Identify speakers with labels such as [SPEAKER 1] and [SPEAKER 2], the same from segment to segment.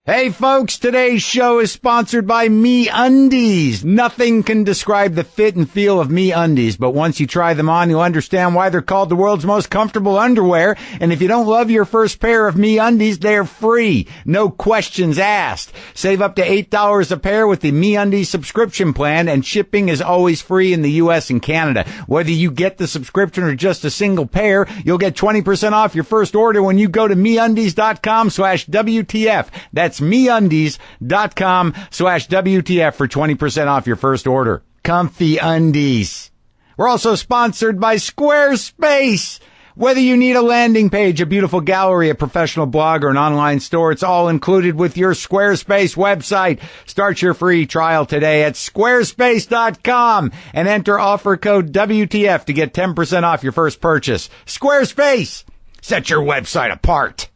[SPEAKER 1] Hey folks, today's show is sponsored by MeUndies. Nothing can describe the fit and feel of MeUndies, but once you try them on, you'll understand why they're called the world's most comfortable underwear. And if you don't love your first pair of MeUndies, they're free. No questions asked. Save up to $8 a pair with the MeUndies subscription plan, and shipping is always free in the U.S. and Canada. Whether you get the subscription or just a single pair, you'll get 20% off your first order when you go to MeUndies.com/WTF. That's MeUndies.com/WTF for 20% off your first order. Comfy undies. We're also sponsored by Squarespace. Whether you need a landing page, a beautiful gallery, a professional blog, or an online store, it's all included with your Squarespace website. Start your free trial today at squarespace.com and enter offer code WTF to get 10% off your first purchase. Squarespace. Set your website apart.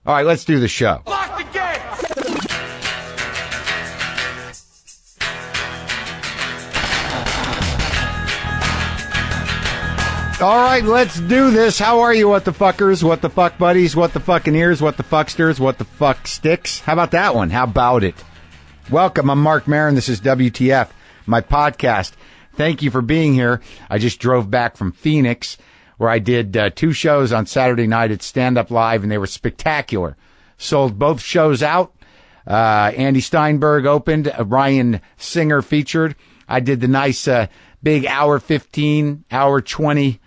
[SPEAKER 1] All right, let's do the show.
[SPEAKER 2] Lock the gate!
[SPEAKER 1] All right, let's do this. How are you, what the fuckers, what the fuck buddies, what the fucking ears, what the fucksters, what the fuck sticks? How about that one? How about it? Welcome, I'm Marc Maron. This is WTF, my podcast. Thank you for being here. I just drove back from Phoenix, where I did two shows on Saturday night at Stand Up Live, and they were spectacular. Sold both shows out. Andy Steinberg opened, Ryan Singer featured. I did the nice big hour 15, hour 20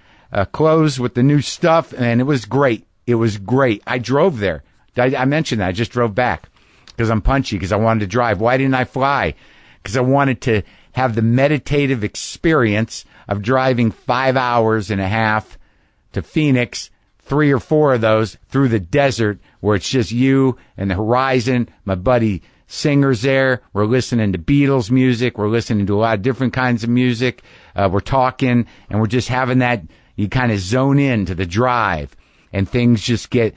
[SPEAKER 1] close with the new stuff, and it was great. It was great. I drove there. I mentioned that. I just drove back because I'm punchy, because I wanted to drive. Why didn't I fly? Because I wanted to have the meditative experience of driving 5 hours and a half to Phoenix, 3 or 4 of those through the desert where it's just you and the horizon. My buddy Singer's there. We're listening to Beatles music. We're listening to a lot of different kinds of music. We're talking, and we're just having that, you kind of zone in to the drive, and things just get,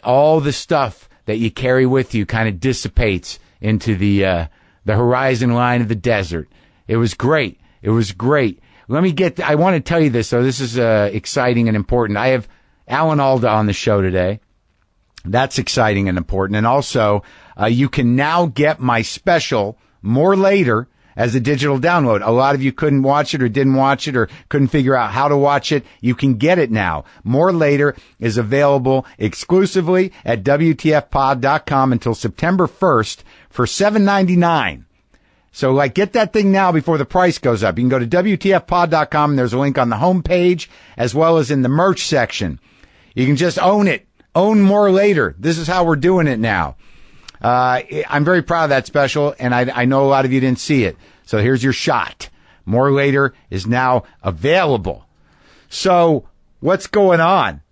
[SPEAKER 1] all the stuff that you carry with you kind of dissipates into the horizon line of the desert. It was great. It was great. I want to tell you this, though. This is exciting and important. I have Alan Alda on the show today. That's exciting and important. And also, you can now get my special, More Later, as a digital download. A lot of you couldn't watch it or didn't watch it or couldn't figure out how to watch it. You can get it now. More Later is available exclusively at WTFpod.com until September 1st for $7.99. So, get that thing now before the price goes up. You can go to WTFpod.com, and there's a link on the homepage as well as in the merch section. You can just own it. Own More Later. This is how we're doing it now. I'm very proud of that special, and I know a lot of you didn't see it. So here's your shot. More Later is now available. So what's going on?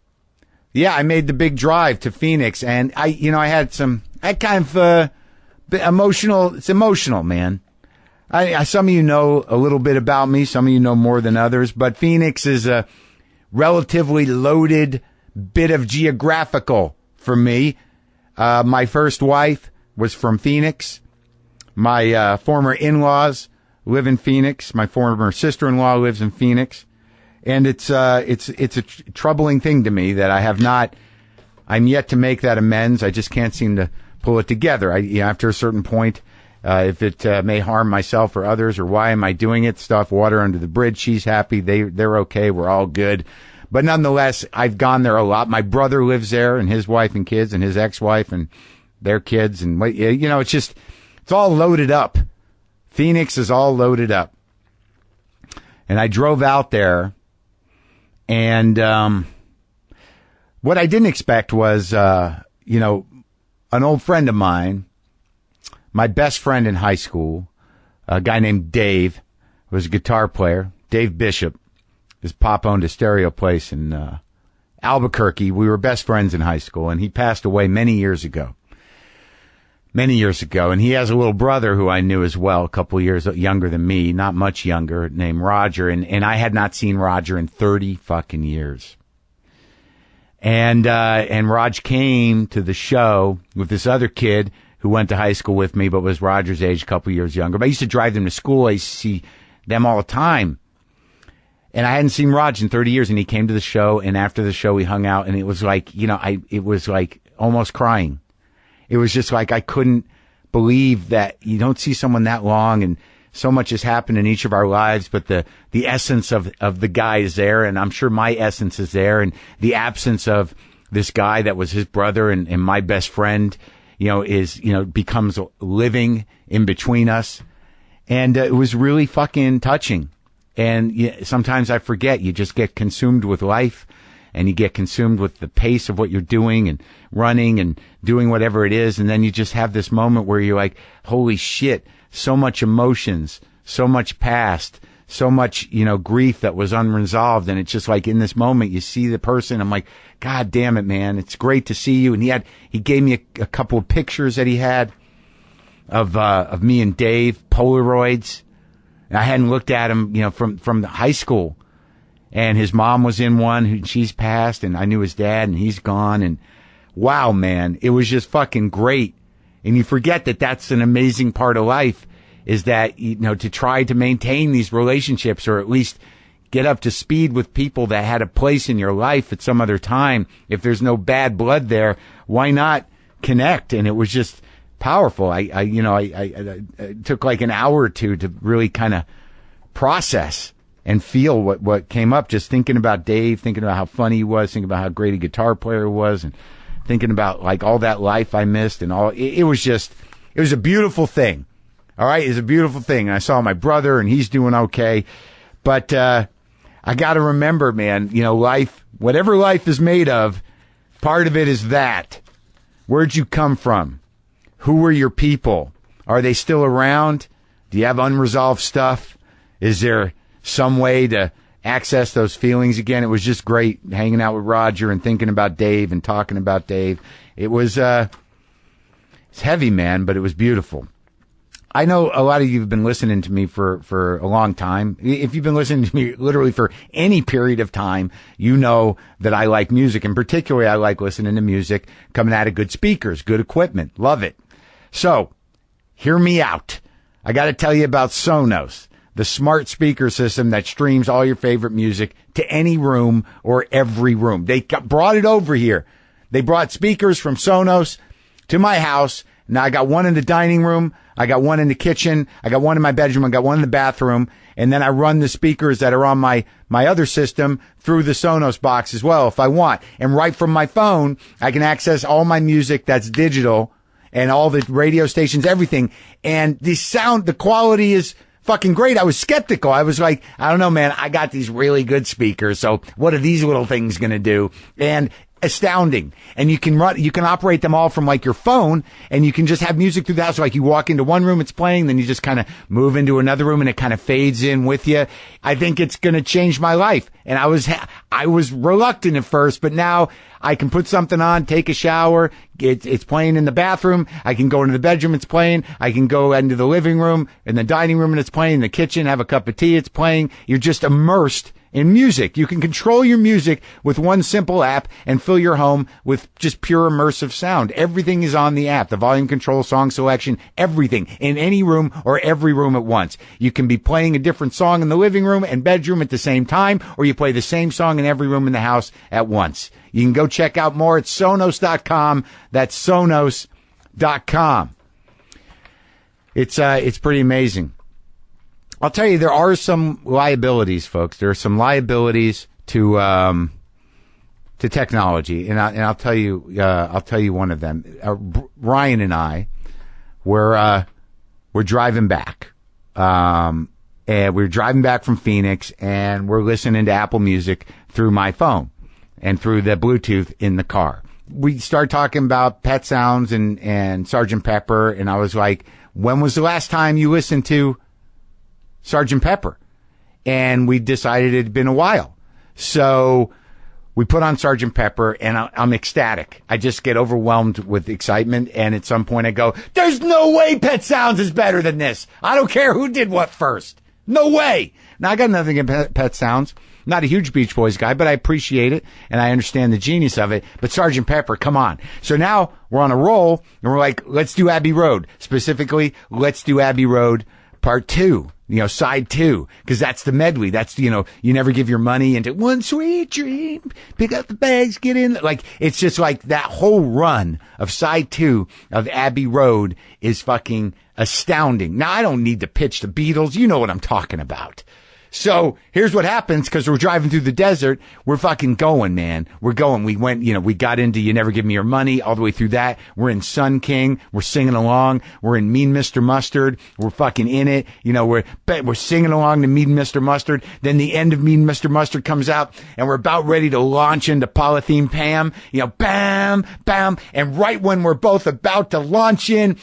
[SPEAKER 1] Yeah, I made the big drive to Phoenix, and I had kind of emotional. It's emotional, man. Some of you know a little bit about me. Some of you know more than others, but Phoenix is a relatively loaded bit of geographical for me. My first wife was from Phoenix. My former in-laws live in Phoenix. My former sister-in-law lives in Phoenix. And it's a troubling thing to me that I'm yet to make that amends. I just can't seem to pull it together. After a certain point, if it may harm myself or others, or why am I doing it, stuff, water under the bridge. She's happy. They're okay. We're all good. But nonetheless, I've gone there a lot. My brother lives there, and his wife and kids, and his ex-wife and their kids. And, it's all loaded up. Phoenix is all loaded up. And I drove out there, and what I didn't expect was, an old friend of mine, my best friend in high school, a guy named Dave, was a guitar player, Dave Bishop. His pop owned a stereo place in Albuquerque. We were best friends in high school, and he passed away many years ago. And he has a little brother who I knew as well, a couple of years younger than me, not much younger, named Roger. And I had not seen Roger in 30 fucking years. And Raj came to the show with this other kid who went to high school with me, but was Roger's age, a couple of years younger. But I used to drive them to school. I used to see them all the time. And I hadn't seen Raj in 30 years, and he came to the show, and after the show we hung out, and it was like, it was like almost crying. it was just like I couldn't believe that you don't see someone that long, and so much has happened in each of our lives, but the essence of the guy is there, and I'm sure my essence is there, and the absence of this guy that was his brother and my best friend, becomes living in between us. And it was really fucking touching. And sometimes I forget, you just get consumed with life, and you get consumed with the pace of what you're doing and running and doing whatever it is. And then you just have this moment where you're like, holy shit, so much emotions, so much past, so much, grief that was unresolved. And it's just like in this moment, you see the person. I'm like, God damn it, man. It's great to see you. And he gave me a couple of pictures that he had of me and Dave, Polaroids. And I hadn't looked at him, from the high school. And his mom was in one, she's passed, and I knew his dad, and he's gone. And wow, man, it was just fucking great. And you forget that that's an amazing part of life, is that, to try to maintain these relationships, or at least get up to speed with people that had a place in your life at some other time. If there's no bad blood there, why not connect? And it was just powerful. I took like an hour or two to really kind of process and feel what came up, just thinking about Dave, thinking about how funny he was, thinking about how great a guitar player he was, and thinking about like all that life I missed and all. It was a beautiful thing. All right. It was a beautiful thing. And I saw my brother, and he's doing okay. But, I got to remember, man, life, whatever life is made of, part of it is that. Where'd you come from? Who were your people? Are they still around? Do you have unresolved stuff? Is there some way to access those feelings again? It was just great hanging out with Roger and thinking about Dave and talking about Dave. It was, it's heavy, man, but it was beautiful. I know a lot of you have been listening to me for a long time. If you've been listening to me literally for any period of time, you know that I like music. And particularly, I like listening to music coming out of good speakers, good equipment. Love it. So, hear me out. I got to tell you about Sonos, the smart speaker system that streams all your favorite music to any room or every room. They brought it over here. They brought speakers from Sonos to my house. Now I got one in the dining room. I got one in the kitchen. I got one in my bedroom. I got one in the bathroom. And then I run the speakers that are on my other system through the Sonos box as well if I want. And right from my phone, I can access all my music that's digital and all the radio stations, everything. And the quality is fucking great. I was skeptical. I was like, I don't know, man. I got these really good speakers. So what are these little things going to do? And astounding. And you can operate them all from like your phone, and you can just have music through the house. Like you walk into one room, it's playing, then you just kind of move into another room and it kind of fades in with you. I think it's going to change my life. And I was reluctant at first, but now I can put something on, take a shower. It's playing in the bathroom. I can go into the bedroom. It's playing. I can go into the living room and the dining room, and it's playing. In the kitchen, have a cup of tea. It's playing. You're just immersed in music. You can control your music with one simple app and fill your home with just pure immersive sound. Everything is on the app. The volume control, song selection, everything in any room or every room at once. You can be playing a different song in the living room and bedroom at the same time, or you play the same song in every room in the house at once. You can go check out more at Sonos.com. That's Sonos.com. It's pretty amazing. I'll tell you, there are some liabilities, folks. There are some liabilities to technology, and I'll tell you one of them. Ryan and I we're driving back, and we're driving back from Phoenix, and we're listening to Apple Music through my phone and through the Bluetooth in the car. We start talking about Pet Sounds and Sgt. Pepper, and I was like, when was the last time you listened to Sgt. Pepper? And we decided it had been a while. So we put on Sgt. Pepper, and I'm ecstatic. I just get overwhelmed with excitement, and at some point I go, there's no way Pet Sounds is better than this. I don't care who did what first. No way. Now, I got nothing against Pet Sounds. Not a huge Beach Boys guy, but I appreciate it, and I understand the genius of it. But Sgt. Pepper, come on. So now we're on a roll, and we're like, let's do Abbey Road. Specifically, let's do Abbey Road Part 2. side 2, because that's the medley. That's, you never give your money into one sweet dream, pick up the bags, get in. Like, it's just like that whole run of side 2 of Abbey Road is fucking astounding. Now, I don't need to pitch the Beatles. You know what I'm talking about. So here's what happens, because we're driving through the desert. We're fucking going, man. We're going. We went, we got into You Never Give Me Your Money all the way through that. We're in Sun King. We're singing along. We're in Mean Mr. Mustard. We're fucking in it. We're singing along to Mean Mr. Mustard. Then the end of Mean Mr. Mustard comes out, and we're about ready to launch into Polythene Pam. Bam, bam. And right when we're both about to launch in,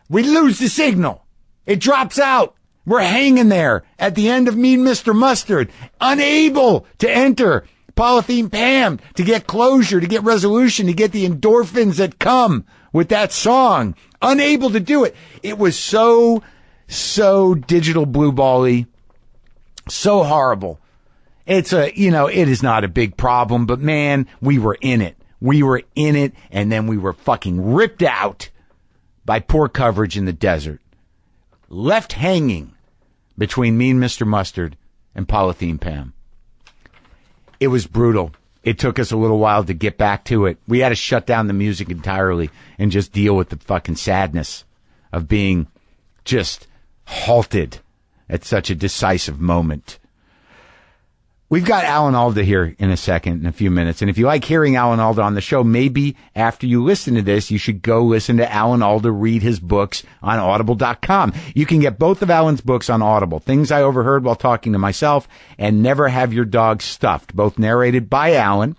[SPEAKER 1] we lose the signal. It drops out. We're hanging there at the end of Mean Mr. Mustard, unable to enter Polythene Pam, to get closure, to get resolution, to get the endorphins that come with that song. Unable to do it. It was so digital blue ball-y, so horrible. It is not a big problem, but man, we were in it. We were in it, and then we were fucking ripped out by poor coverage in the desert. Left hanging between Mean Mr. Mustard and Polythene Pam. It was brutal. It took us a little while to get back to it. We had to shut down the music entirely and just deal with the fucking sadness of being just halted at such a decisive moment. We've got Alan Alda here in a second, in a few minutes. And if you like hearing Alan Alda on the show, maybe after you listen to this, you should go listen to Alan Alda read his books on audible.com. You can get both of Alan's books on Audible. Things I Overheard While Talking to Myself and Never Have Your Dog Stuffed, both narrated by Alan.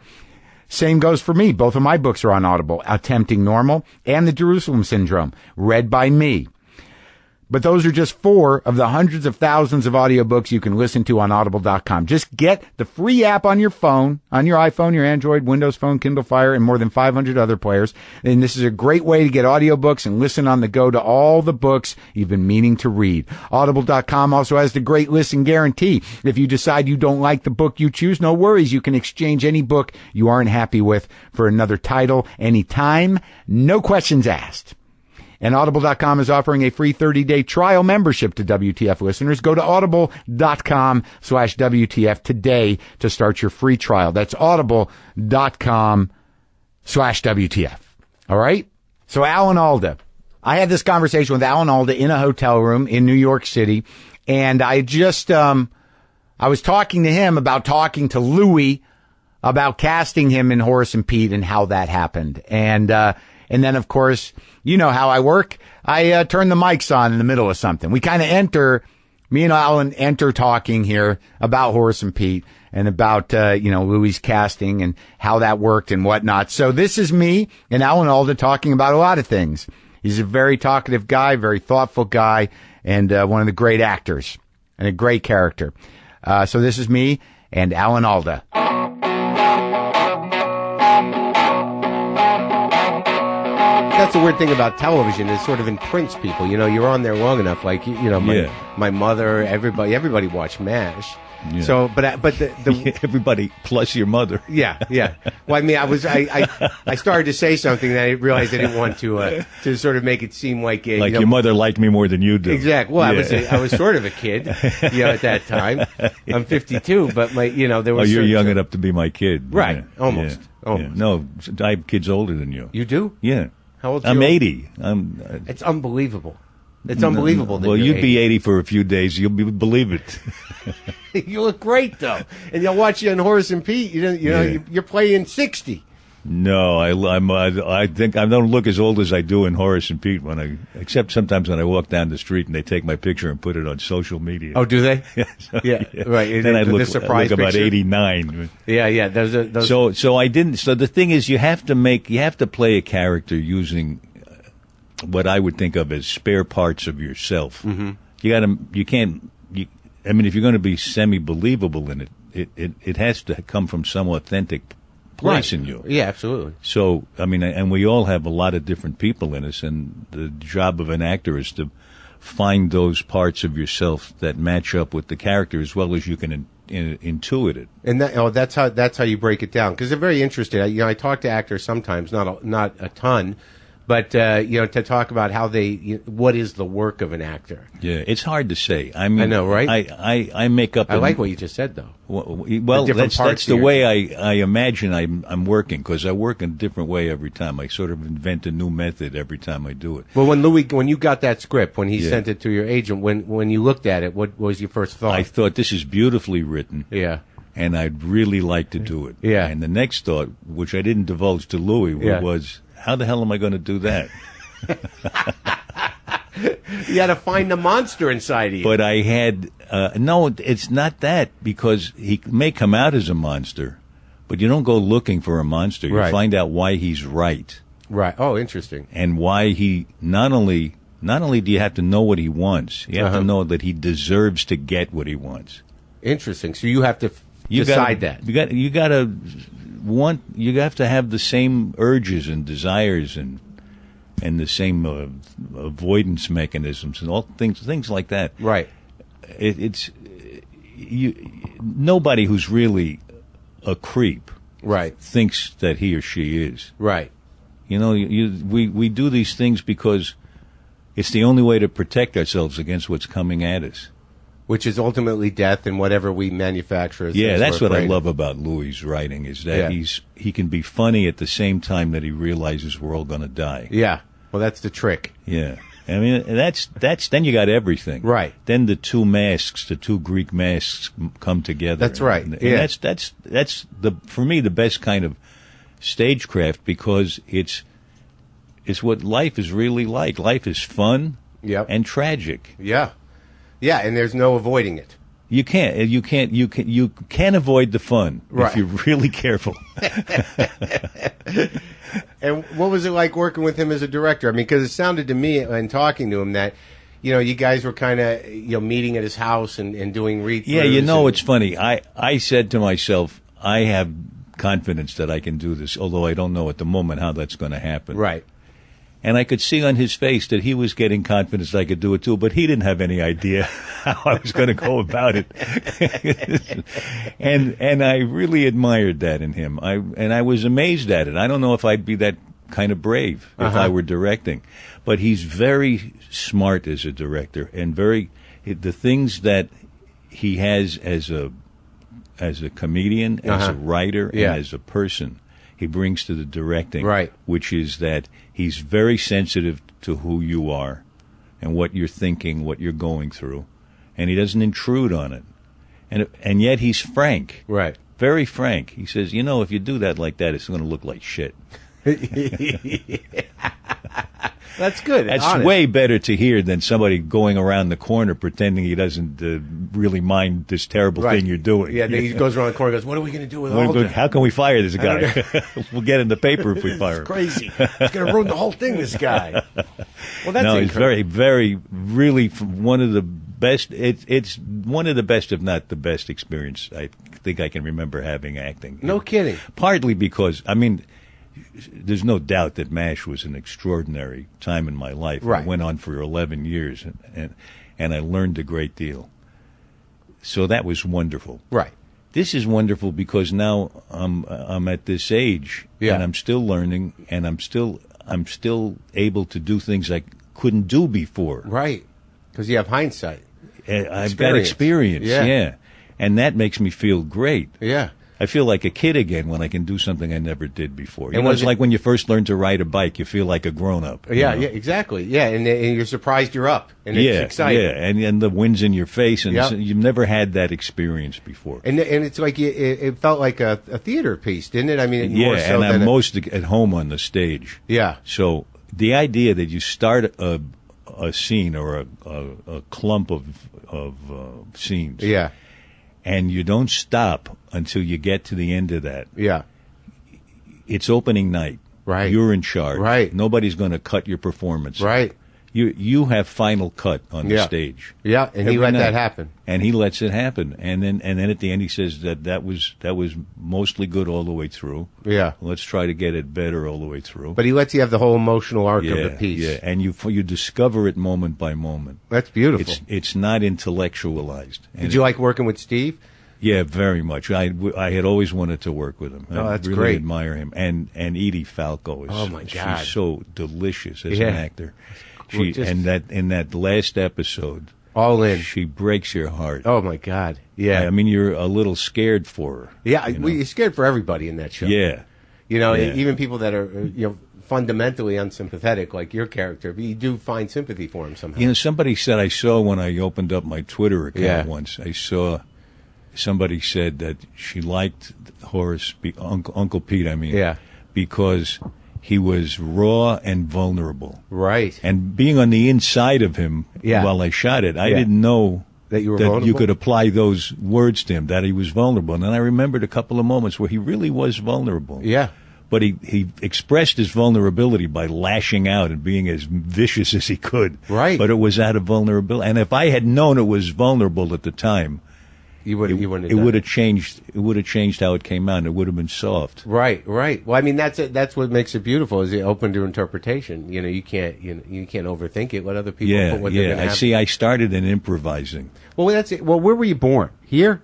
[SPEAKER 1] Same goes for me. Both of my books are on Audible. Attempting Normal and The Jerusalem Syndrome, read by me. But those are just 4 of the hundreds of thousands of audiobooks you can listen to on audible.com. Just get the free app on your phone, on your iPhone, your Android, Windows Phone, Kindle Fire, and more than 500 other players. And this is a great way to get audiobooks and listen on the go to all the books you've been meaning to read. Audible.com also has the great listen guarantee. If you decide you don't like the book you choose, no worries. You can exchange any book you aren't happy with for another title anytime. No questions asked. And Audible.com is offering a free 30-day trial membership to WTF listeners. Go to Audible.com/WTF today to start your free trial. That's Audible.com/WTF. All right? So Alan Alda. I had this conversation with Alan Alda in a hotel room in New York City. And I just, I was talking to him about talking to Louis about casting him in Horace and Pete and how that happened. And then, of course, you know how I work. I turn the mics on in the middle of something. We kind of me and Alan enter talking here about Horace and Pete and about, Louis' casting and how that worked and whatnot. So this is me and Alan Alda talking about a lot of things. He's a very talkative guy, very thoughtful guy, and one of the great actors and a great character. So this is me and Alan Alda.
[SPEAKER 2] That's the weird thing about television. It sort of imprints people. You're on there long enough. Like, my mother, everybody watched MASH. Yeah. So, but
[SPEAKER 3] everybody plus your mother.
[SPEAKER 2] Yeah. Well, I mean, I started to say something that I realized I didn't want to sort of make it seem like
[SPEAKER 3] your mother liked me more than you do.
[SPEAKER 2] Exactly. Well, yeah. I was sort of a kid, at that time. I'm 52, but there was.
[SPEAKER 3] Oh, you're young enough to be my kid,
[SPEAKER 2] right?
[SPEAKER 3] Yeah.
[SPEAKER 2] Almost.
[SPEAKER 3] Yeah.
[SPEAKER 2] Almost.
[SPEAKER 3] Yeah. No, I have kids older than you.
[SPEAKER 2] You do?
[SPEAKER 3] Yeah.
[SPEAKER 2] How old?
[SPEAKER 3] I'm 80.
[SPEAKER 2] It's unbelievable. It's unbelievable.
[SPEAKER 3] Well, you'd be 80 for a few days. You'll believe it.
[SPEAKER 2] You look great, though. And you'll watch you on Horace and Pete. You're playing 60.
[SPEAKER 3] No, I think I don't look as old as I do in Horace and Pete except sometimes when I walk down the street and they take my picture and put it on social media.
[SPEAKER 2] Oh, do they? Yeah, right.
[SPEAKER 3] Then I look about 89.
[SPEAKER 2] Yeah. Those.
[SPEAKER 3] So I didn't. So the thing is, you have to play a character using what I would think of as spare parts of yourself. Mm-hmm. If you're going to be semi-believable in it has to come from some authentic place in you.
[SPEAKER 2] Yeah, absolutely.
[SPEAKER 3] So, and we all have a lot of different people in us, and the job of an actor is to find those parts of yourself that match up with the character as well as you can intuit it.
[SPEAKER 2] And that's how you break it down, because they're very interested. I talk to actors sometimes, not a ton, But to talk about how what is the work of an actor?
[SPEAKER 3] Yeah, it's hard to say. I mean,
[SPEAKER 2] I know, right?
[SPEAKER 3] I make up.
[SPEAKER 2] I like what you just said, though.
[SPEAKER 3] Well, that's the way I imagine I'm working, because I work in a different way every time. I sort of invent a new method every time I do it.
[SPEAKER 2] Well, when you got that script, when he sent it to your agent, when you looked at it, what was your first thought?
[SPEAKER 3] I thought, this is beautifully written.
[SPEAKER 2] Yeah.
[SPEAKER 3] And I'd really like to do it.
[SPEAKER 2] Yeah.
[SPEAKER 3] And the next thought, which I didn't divulge to Louis, was, how the hell am I going to do that?
[SPEAKER 2] You had to find the monster inside of you.
[SPEAKER 3] But I had, no, it's not that, because he may come out as a monster, but you don't go looking for a monster. You find out why he's right.
[SPEAKER 2] Right. Oh, interesting.
[SPEAKER 3] And why he, not only do you have to know what he wants, you have to know that he deserves to get what he wants.
[SPEAKER 2] Interesting. So you have to decide that.
[SPEAKER 3] You have to have the same urges and desires and the same avoidance mechanisms and all things like that.
[SPEAKER 2] Right.
[SPEAKER 3] Nobody who's really a creep,
[SPEAKER 2] right,
[SPEAKER 3] thinks that he or she is.
[SPEAKER 2] Right.
[SPEAKER 3] You know, we do these things because it's the only way to protect ourselves against what's coming at us.
[SPEAKER 2] Which is ultimately death and whatever we manufacture.
[SPEAKER 3] Yeah, that's what I love about Louis' writing, is that he can be funny at the same time that he realizes we're all going to die.
[SPEAKER 2] Yeah, well, that's the trick.
[SPEAKER 3] Yeah, I mean, that's then you got everything.
[SPEAKER 2] Right.
[SPEAKER 3] Then the two Greek masks come together.
[SPEAKER 2] That's right.
[SPEAKER 3] And
[SPEAKER 2] yeah.
[SPEAKER 3] That's for me the best kind of stagecraft, because it's what life is really like. Life is fun and tragic.
[SPEAKER 2] Yeah. Yeah, and there's no avoiding it.
[SPEAKER 3] You can't avoid the fun if you're really careful.
[SPEAKER 2] And what was it like working with him as a director? I mean, because it sounded to me, and talking to him, that you guys were kind of meeting at his house and doing read-throughs.
[SPEAKER 3] Yeah, it's funny. I said to myself, I have confidence that I can do this, although I don't know at the moment how that's going to happen.
[SPEAKER 2] Right.
[SPEAKER 3] And I could see on his face that he was getting confidence that I could do it too, but he didn't have any idea how I was going to go about it. and I really admired that in him. I was amazed at it. I don't know if I'd be that kind of brave if I were directing, but he's very smart as a director, and the things that he has as a comedian, as a writer, and as a person, he brings to the directing, which is that he's very sensitive to who you are and what you're thinking, what you're going through, and he doesn't intrude on it. And yet he's frank, very frank. He says, if you do that like that, it's going to look like shit.
[SPEAKER 2] That's good.
[SPEAKER 3] That's
[SPEAKER 2] honest.
[SPEAKER 3] Way better to hear than somebody going around the corner pretending he doesn't really mind this terrible thing you're doing.
[SPEAKER 2] Yeah, then he goes around the corner and goes, what are we going to do with Alda?
[SPEAKER 3] How can we fire this guy? We'll get in the paper if we fire him.
[SPEAKER 2] It's crazy. He's going to ruin the whole thing, this guy. Well, that's
[SPEAKER 3] No, it's very, very, really one of the best. It's one of the best, if not the best experience I think I can remember having acting.
[SPEAKER 2] No kidding.
[SPEAKER 3] Partly because, there's no doubt that MASH was an extraordinary time in my life.
[SPEAKER 2] Right.
[SPEAKER 3] It went on for 11 years, and I learned a great deal. So that was wonderful.
[SPEAKER 2] Right.
[SPEAKER 3] This is wonderful because now I'm at this age, and I'm still learning, and I'm still able to do things I couldn't do before.
[SPEAKER 2] Right. Because you have hindsight.
[SPEAKER 3] I've got experience, and that makes me feel great.
[SPEAKER 2] Yeah.
[SPEAKER 3] I feel like a kid again when I can do something I never did before. It's like when you first learn to ride a bike, you feel like a grown-up.
[SPEAKER 2] Yeah, exactly. Yeah, and you're surprised you're up, and it's exciting.
[SPEAKER 3] Yeah, and the wind's in your face, and you've never had that experience before.
[SPEAKER 2] And it's like it felt like a theater piece, didn't it? I mean, more so
[SPEAKER 3] and I'm most at home on the stage.
[SPEAKER 2] Yeah.
[SPEAKER 3] So the idea that you start a scene or a clump of scenes.
[SPEAKER 2] Yeah.
[SPEAKER 3] And you don't stop until you get to the end of that.
[SPEAKER 2] Yeah.
[SPEAKER 3] It's opening night.
[SPEAKER 2] Right.
[SPEAKER 3] You're in charge.
[SPEAKER 2] Right.
[SPEAKER 3] Nobody's going to cut your performance.
[SPEAKER 2] Right.
[SPEAKER 3] You have final cut on the stage.
[SPEAKER 2] Yeah, and he let that happen.
[SPEAKER 3] And he lets it happen. And then at the end he says that was mostly good all the way through.
[SPEAKER 2] Yeah.
[SPEAKER 3] Let's try to get it better all the way through.
[SPEAKER 2] But he lets you have the whole emotional arc of the piece.
[SPEAKER 3] Yeah, and you discover it moment by moment.
[SPEAKER 2] That's beautiful.
[SPEAKER 3] It's not intellectualized.
[SPEAKER 2] Did you like working with Steve?
[SPEAKER 3] Yeah, very much. I had always wanted to work with him.
[SPEAKER 2] Oh, that's
[SPEAKER 3] I really
[SPEAKER 2] great.
[SPEAKER 3] admire him. And Edie Falco is.
[SPEAKER 2] Oh, my God.
[SPEAKER 3] She's so delicious as
[SPEAKER 2] Yeah.
[SPEAKER 3] an actor.
[SPEAKER 2] Well, just-
[SPEAKER 3] in that last episode,
[SPEAKER 2] All in.
[SPEAKER 3] she breaks your heart.
[SPEAKER 2] Oh, my God. Yeah.
[SPEAKER 3] I mean, you're a little scared for her.
[SPEAKER 2] Yeah,
[SPEAKER 3] you know?
[SPEAKER 2] you're scared for everybody in that show.
[SPEAKER 3] Yeah.
[SPEAKER 2] You know,
[SPEAKER 3] Yeah.
[SPEAKER 2] even people that are, fundamentally unsympathetic, like your character, but you do find sympathy for him somehow.
[SPEAKER 3] You know, somebody said, I saw when I opened up my Twitter account
[SPEAKER 2] Yeah.
[SPEAKER 3] once, I saw somebody said that she liked Horace, Uncle Pete,
[SPEAKER 2] Yeah.
[SPEAKER 3] because he was raw and vulnerable.
[SPEAKER 2] Right.
[SPEAKER 3] And being on the inside of him
[SPEAKER 2] Yeah.
[SPEAKER 3] while I shot it, I
[SPEAKER 2] Yeah.
[SPEAKER 3] didn't know
[SPEAKER 2] That you were
[SPEAKER 3] you
[SPEAKER 2] vulnerable?
[SPEAKER 3] could apply those words to him, that he was vulnerable. And then I remembered a couple of moments where he really was vulnerable.
[SPEAKER 2] Yeah.
[SPEAKER 3] But he expressed his vulnerability by lashing out and being as vicious as he could.
[SPEAKER 2] Right.
[SPEAKER 3] But it was out of vulnerability. And if I had known it was vulnerable at the time,
[SPEAKER 2] You wouldn't have
[SPEAKER 3] it
[SPEAKER 2] done
[SPEAKER 3] would have changed. It would have changed how it came out. And it would have been soft.
[SPEAKER 2] Right, right. Well, I mean, that's it. That's what makes it beautiful. Is it open to interpretation? You know, you can't overthink it. Let other people put what they're
[SPEAKER 3] Yeah.
[SPEAKER 2] going to
[SPEAKER 3] I
[SPEAKER 2] have.
[SPEAKER 3] see. I started in improvising.
[SPEAKER 2] Well, that's it. Well, where were you born? Here?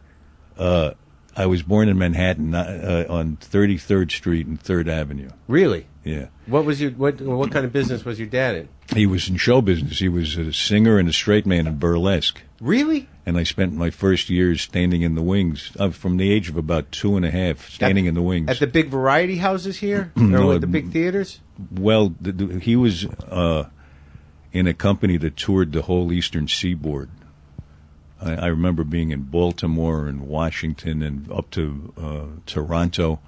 [SPEAKER 3] I was born in Manhattan on 33rd Street and 3rd Avenue.
[SPEAKER 2] Really?
[SPEAKER 3] Yeah.
[SPEAKER 2] What was your what kind of business was your dad in?
[SPEAKER 3] He was in show business. He was a singer and a straight man in burlesque.
[SPEAKER 2] Really?
[SPEAKER 3] And I spent my first years standing in the wings, from the age of about 2.5, standing in the wings.
[SPEAKER 2] At the big variety houses here, or
[SPEAKER 3] No,
[SPEAKER 2] at the big theaters?
[SPEAKER 3] Well, he was in a company that toured the whole Eastern Seaboard. I remember being in Baltimore and Washington and up to Toronto.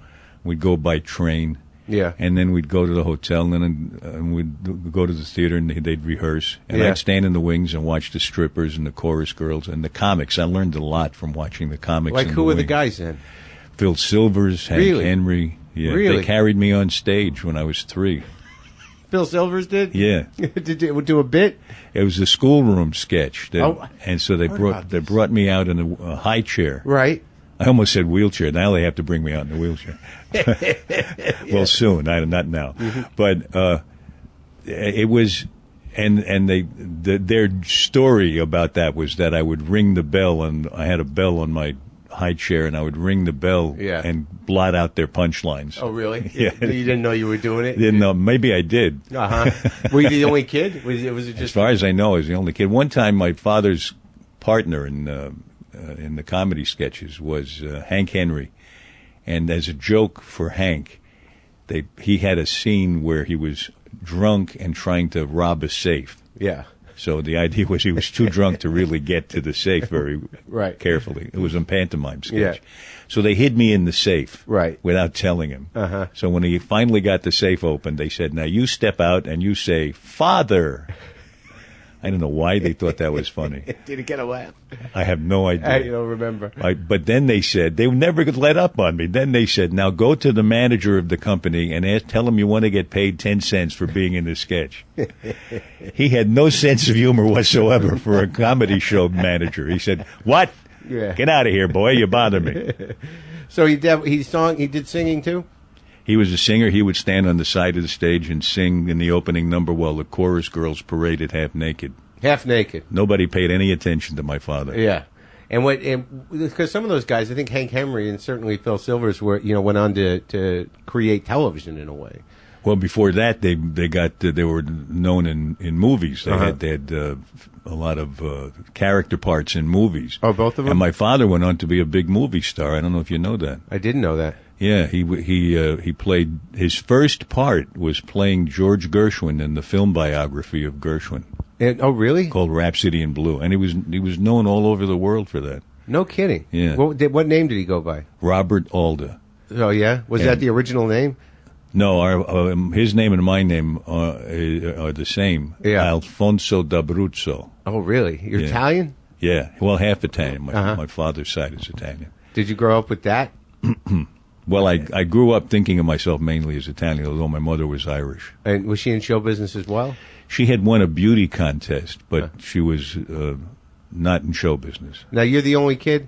[SPEAKER 3] We'd go by train.
[SPEAKER 2] Yeah.
[SPEAKER 3] And then we'd go to the hotel, and then we'd go to the theater, and they'd rehearse. And
[SPEAKER 2] Yeah.
[SPEAKER 3] I'd stand in the wings and watch the strippers and the chorus girls and the comics. I learned a lot from watching the comics.
[SPEAKER 2] Like
[SPEAKER 3] in
[SPEAKER 2] who were the
[SPEAKER 3] wings.
[SPEAKER 2] guys then?
[SPEAKER 3] Phil Silvers, Hank
[SPEAKER 2] Really?
[SPEAKER 3] Henry. Yeah,
[SPEAKER 2] Really?
[SPEAKER 3] They carried me on stage when I was 3.
[SPEAKER 2] Phil Silvers did?
[SPEAKER 3] Yeah.
[SPEAKER 2] Did you do a bit?
[SPEAKER 3] It was a schoolroom sketch. And so they
[SPEAKER 2] heard
[SPEAKER 3] brought
[SPEAKER 2] about
[SPEAKER 3] they
[SPEAKER 2] this.
[SPEAKER 3] brought me out in a high chair.
[SPEAKER 2] Right.
[SPEAKER 3] I almost said wheelchair. Now they have to bring me out in a wheelchair. Well, soon. Not now.
[SPEAKER 2] Mm-hmm.
[SPEAKER 3] But it was, and their story about that was that I would ring the bell, and I had a bell on my high chair, and I would ring the bell
[SPEAKER 2] Yeah.
[SPEAKER 3] and blot out their punchlines.
[SPEAKER 2] Oh, really?
[SPEAKER 3] Yeah.
[SPEAKER 2] You didn't know you were doing it?
[SPEAKER 3] Didn't know. Maybe I did.
[SPEAKER 2] Uh-huh. Were you the only kid? Was it
[SPEAKER 3] As
[SPEAKER 2] just...
[SPEAKER 3] far as I know, I was the only kid. One time, my father's partner in the comedy sketches was Hank Henry, and as a joke for Hank, he had a scene where he was drunk and trying to rob a safe.
[SPEAKER 2] Yeah.
[SPEAKER 3] So the idea was he was too drunk to really get to the safe very
[SPEAKER 2] Right.
[SPEAKER 3] carefully. It was a pantomime sketch.
[SPEAKER 2] Yeah.
[SPEAKER 3] So they hid me in the safe
[SPEAKER 2] Right.
[SPEAKER 3] without telling him.
[SPEAKER 2] Uh-huh.
[SPEAKER 3] So when he finally got the safe open, they said, "Now you step out and you say, 'Father.'" I don't know why they thought that was funny.
[SPEAKER 2] Did it get a laugh?
[SPEAKER 3] I have no idea.
[SPEAKER 2] I don't remember.
[SPEAKER 3] But then they said, they never could let up on me. Then they said, "Now go to the manager of the company and tell him you want to get paid 10 cents for being in the sketch." He had no sense of humor whatsoever for a comedy show manager. He said, "What?
[SPEAKER 2] Yeah.
[SPEAKER 3] Get out of here, boy. You bother me."
[SPEAKER 2] So he did singing too?
[SPEAKER 3] He was a singer. He would stand on the side of the stage and sing in the opening number while the chorus girls paraded half naked.
[SPEAKER 2] Half naked.
[SPEAKER 3] Nobody paid any attention to my father.
[SPEAKER 2] Yeah. And because some of those guys, I think Hank Henry and certainly Phil Silvers went on to create television in a way.
[SPEAKER 3] Well, before that, they were known in movies. They
[SPEAKER 2] Uh-huh.
[SPEAKER 3] had a lot of character parts in movies.
[SPEAKER 2] Oh, both of them?
[SPEAKER 3] And my father went on to be a big movie star. I don't know if you know that.
[SPEAKER 2] I didn't know that.
[SPEAKER 3] Yeah, he played, his first part was playing George Gershwin in the film biography of Gershwin
[SPEAKER 2] Oh, really?
[SPEAKER 3] called Rhapsody in Blue, and he was known all over the world for that.
[SPEAKER 2] No kidding.
[SPEAKER 3] Yeah.
[SPEAKER 2] What name did he go by?
[SPEAKER 3] Robert Alda.
[SPEAKER 2] Oh, yeah? Was
[SPEAKER 3] Yeah.
[SPEAKER 2] that the original name?
[SPEAKER 3] No, his name and my name are the same.
[SPEAKER 2] Yeah.
[SPEAKER 3] Alfonso d'Abruzzo.
[SPEAKER 2] Oh, really? You're
[SPEAKER 3] Yeah.
[SPEAKER 2] Italian?
[SPEAKER 3] Yeah, well, half Italian.
[SPEAKER 2] Uh-huh.
[SPEAKER 3] My father's side is Italian.
[SPEAKER 2] Did you grow up with that?
[SPEAKER 3] Well, I grew up thinking of myself mainly as Italian, although my mother was Irish.
[SPEAKER 2] And was she in show business as well?
[SPEAKER 3] She had won a beauty contest, but she was not in show business.
[SPEAKER 2] Now, you're the only kid?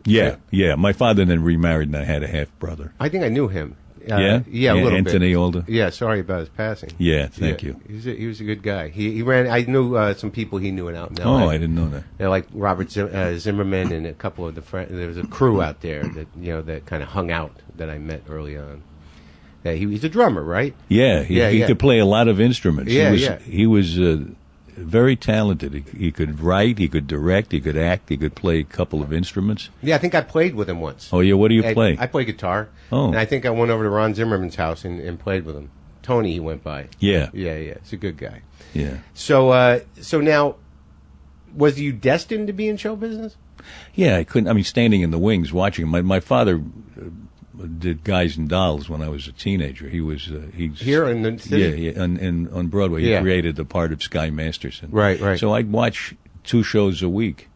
[SPEAKER 3] Yeah. My father then remarried, and I had a half brother.
[SPEAKER 2] I think I knew him. Yeah, a little
[SPEAKER 3] Anthony
[SPEAKER 2] bit.
[SPEAKER 3] Alda.
[SPEAKER 2] Yeah, sorry about his passing.
[SPEAKER 3] Yeah, thank you.
[SPEAKER 2] He was a good guy. He ran. I knew some people he knew out in
[SPEAKER 3] Oh,
[SPEAKER 2] LA.
[SPEAKER 3] I didn't know that.
[SPEAKER 2] Like Robert Zimmerman and a couple of the friends. There was a crew out there that kind of hung out that I met early on. He's a drummer, right?
[SPEAKER 3] Yeah, he could play a lot of instruments.
[SPEAKER 2] Yeah,
[SPEAKER 3] He was very talented. He could write, he could direct, he could act, he could play a couple of instruments.
[SPEAKER 2] Yeah, I think I played with him once.
[SPEAKER 3] Oh, yeah, what do you play?
[SPEAKER 2] I play guitar.
[SPEAKER 3] Oh.
[SPEAKER 2] And I think I went over to Ron Zimmerman's house and played with him. Tony, he went by.
[SPEAKER 3] Yeah.
[SPEAKER 2] Yeah, it's a good guy.
[SPEAKER 3] Yeah.
[SPEAKER 2] So now, was you destined to be in show business?
[SPEAKER 3] Yeah, I couldn't. I mean, standing in the wings, watching him. My father did Guys and Dolls when I was a teenager. He was he's
[SPEAKER 2] here in the city.
[SPEAKER 3] Yeah, on Broadway. He created the part of Sky Masterson.
[SPEAKER 2] Right.
[SPEAKER 3] So I'd watch 2 shows a week,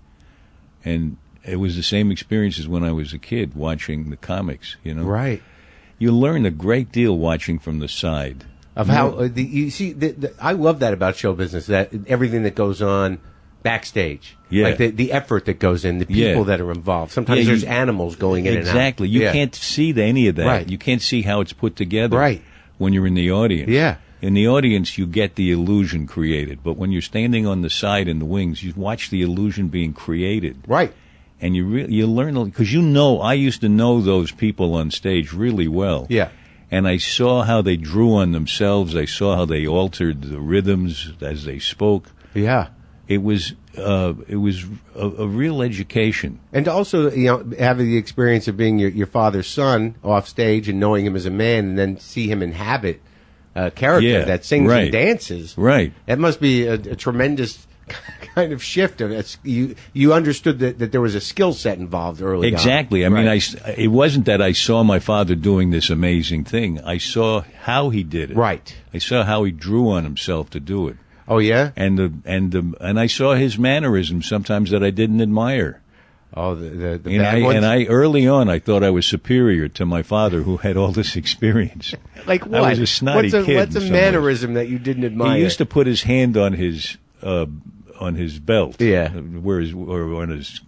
[SPEAKER 3] and it was the same experience as when I was a kid watching the comics.
[SPEAKER 2] Right.
[SPEAKER 3] You learn a great deal watching from the side
[SPEAKER 2] of how you see. I love that about show business. That everything that goes on backstage, like the effort that goes in, the people that are involved. Sometimes there's animals going in and out.
[SPEAKER 3] Exactly. You can't see any of that.
[SPEAKER 2] Right.
[SPEAKER 3] You can't see how it's put together.
[SPEAKER 2] Right.
[SPEAKER 3] When you're in the audience.
[SPEAKER 2] Yeah.
[SPEAKER 3] In the audience, you get the illusion created, but when you're standing on the side in the wings, you watch the illusion being created.
[SPEAKER 2] Right.
[SPEAKER 3] And you learn, because I used to know those people on stage really well.
[SPEAKER 2] Yeah.
[SPEAKER 3] And I saw how they drew on themselves. I saw how they altered the rhythms as they spoke.
[SPEAKER 2] Yeah.
[SPEAKER 3] It was a real education.
[SPEAKER 2] And also, having the experience of being your father's son off stage and knowing him as a man, and then see him inhabit a character that sings and dances.
[SPEAKER 3] Right.
[SPEAKER 2] That must be a tremendous kind of shift. You understood that there was a skill set involved early on.
[SPEAKER 3] Exactly. I mean, it wasn't that I saw my father doing this amazing thing. I saw how he did it.
[SPEAKER 2] Right.
[SPEAKER 3] I saw how he drew on himself to do it.
[SPEAKER 2] Oh yeah.
[SPEAKER 3] And I saw his mannerisms sometimes that I didn't admire.
[SPEAKER 2] Oh, the bad ones?
[SPEAKER 3] And I early on I thought I was superior to my father, who had all this experience.
[SPEAKER 2] Like what?
[SPEAKER 3] I was a snotty kid.
[SPEAKER 2] What's a mannerism that you didn't admire?
[SPEAKER 3] He used to put his hand on his belt.
[SPEAKER 2] Yeah.
[SPEAKER 3] Or on his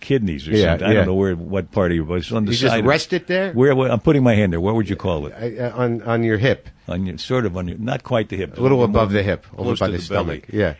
[SPEAKER 3] kidneys or something. I don't know what part he was on the
[SPEAKER 2] you
[SPEAKER 3] side.
[SPEAKER 2] Just rest it there.
[SPEAKER 3] Where I'm putting my hand there. What would you call it?
[SPEAKER 2] On your hip.
[SPEAKER 3] Not quite the hip.
[SPEAKER 2] A little above the hip, over by the stomach.
[SPEAKER 3] Belly.
[SPEAKER 2] Yeah.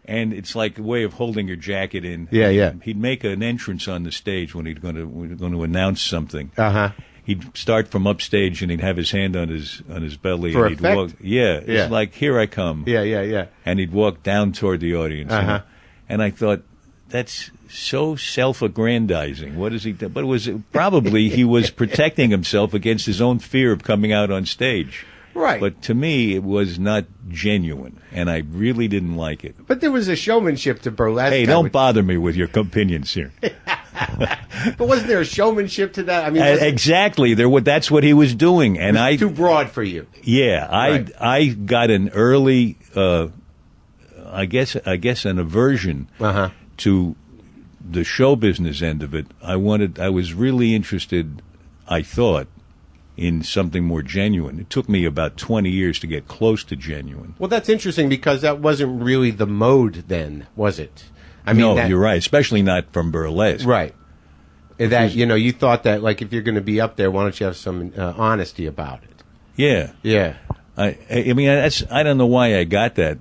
[SPEAKER 3] And it's like a way of holding your jacket in.
[SPEAKER 2] Yeah.
[SPEAKER 3] He'd make an entrance on the stage when we were going to announce something.
[SPEAKER 2] Uh-huh.
[SPEAKER 3] He'd start from upstage and he'd have his hand on his belly.
[SPEAKER 2] For
[SPEAKER 3] and he'd
[SPEAKER 2] effect?
[SPEAKER 3] walk. Yeah. It's like, here I come.
[SPEAKER 2] Yeah.
[SPEAKER 3] And he'd walk down toward the audience.
[SPEAKER 2] Uh-huh.
[SPEAKER 3] And I thought, that's so self-aggrandizing. What is he? But it was probably he was protecting himself against his own fear of coming out on stage.
[SPEAKER 2] Right.
[SPEAKER 3] But to me, it was not genuine, and I really didn't like it.
[SPEAKER 2] But there was a showmanship to burlesque.
[SPEAKER 3] Hey, don't bother me with your opinions here.
[SPEAKER 2] But wasn't there a showmanship to that? I mean,
[SPEAKER 3] exactly. That's what he was doing, and
[SPEAKER 2] too broad for you.
[SPEAKER 3] Yeah, I got an early, I guess an aversion to the show business end of it. I was really interested, I thought, in something more genuine. It took me about 20 years to get close to genuine.
[SPEAKER 2] Well, that's interesting because that wasn't really the mode then, was it? I mean,
[SPEAKER 3] you're right, especially not from burlesque.
[SPEAKER 2] Right. That, you thought that, like, if you're going to be up there, why don't you have some honesty about it?
[SPEAKER 3] Yeah.
[SPEAKER 2] Yeah.
[SPEAKER 3] I mean, I don't know why I got that,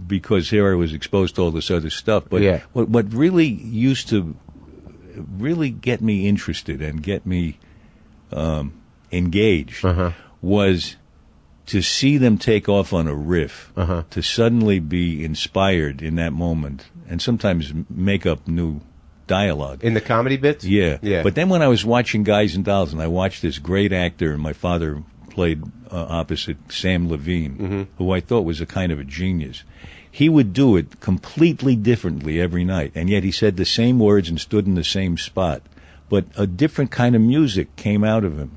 [SPEAKER 3] because here I was exposed to all this other stuff. But what really used to really get me interested and get me engaged was to see them take off on a riff, to suddenly be inspired in that moment, and sometimes make up new dialogue.
[SPEAKER 2] In the comedy bits?
[SPEAKER 3] Yeah. But then when I was watching Guys and Dolls, and I watched this great actor, and my father played opposite Sam Levine, who I thought was a kind of a genius. He would do it completely differently every night, and yet he said the same words and stood in the same spot. But a different kind of music came out of him.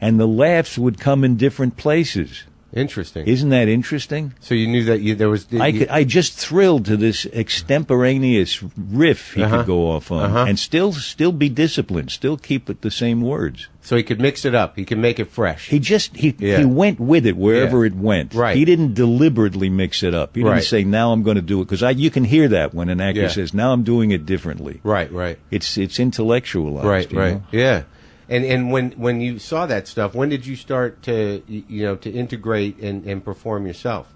[SPEAKER 3] And the laughs would come in different places.
[SPEAKER 2] Interesting.
[SPEAKER 3] Isn't that interesting?
[SPEAKER 2] So you knew that there was...
[SPEAKER 3] I just thrilled to this extemporaneous riff he could go off on, and still be disciplined, still keep it the same words.
[SPEAKER 2] So he could mix it up. He could make it fresh.
[SPEAKER 3] He went with it wherever it went.
[SPEAKER 2] Right.
[SPEAKER 3] He didn't deliberately mix it up. He didn't say, now I'm going to do it. Because you can hear that when an actor says, now I'm doing it differently.
[SPEAKER 2] Right.
[SPEAKER 3] It's intellectualized.
[SPEAKER 2] Right.
[SPEAKER 3] You know?
[SPEAKER 2] Yeah. And when you saw that stuff, when did you start to to integrate and perform yourself?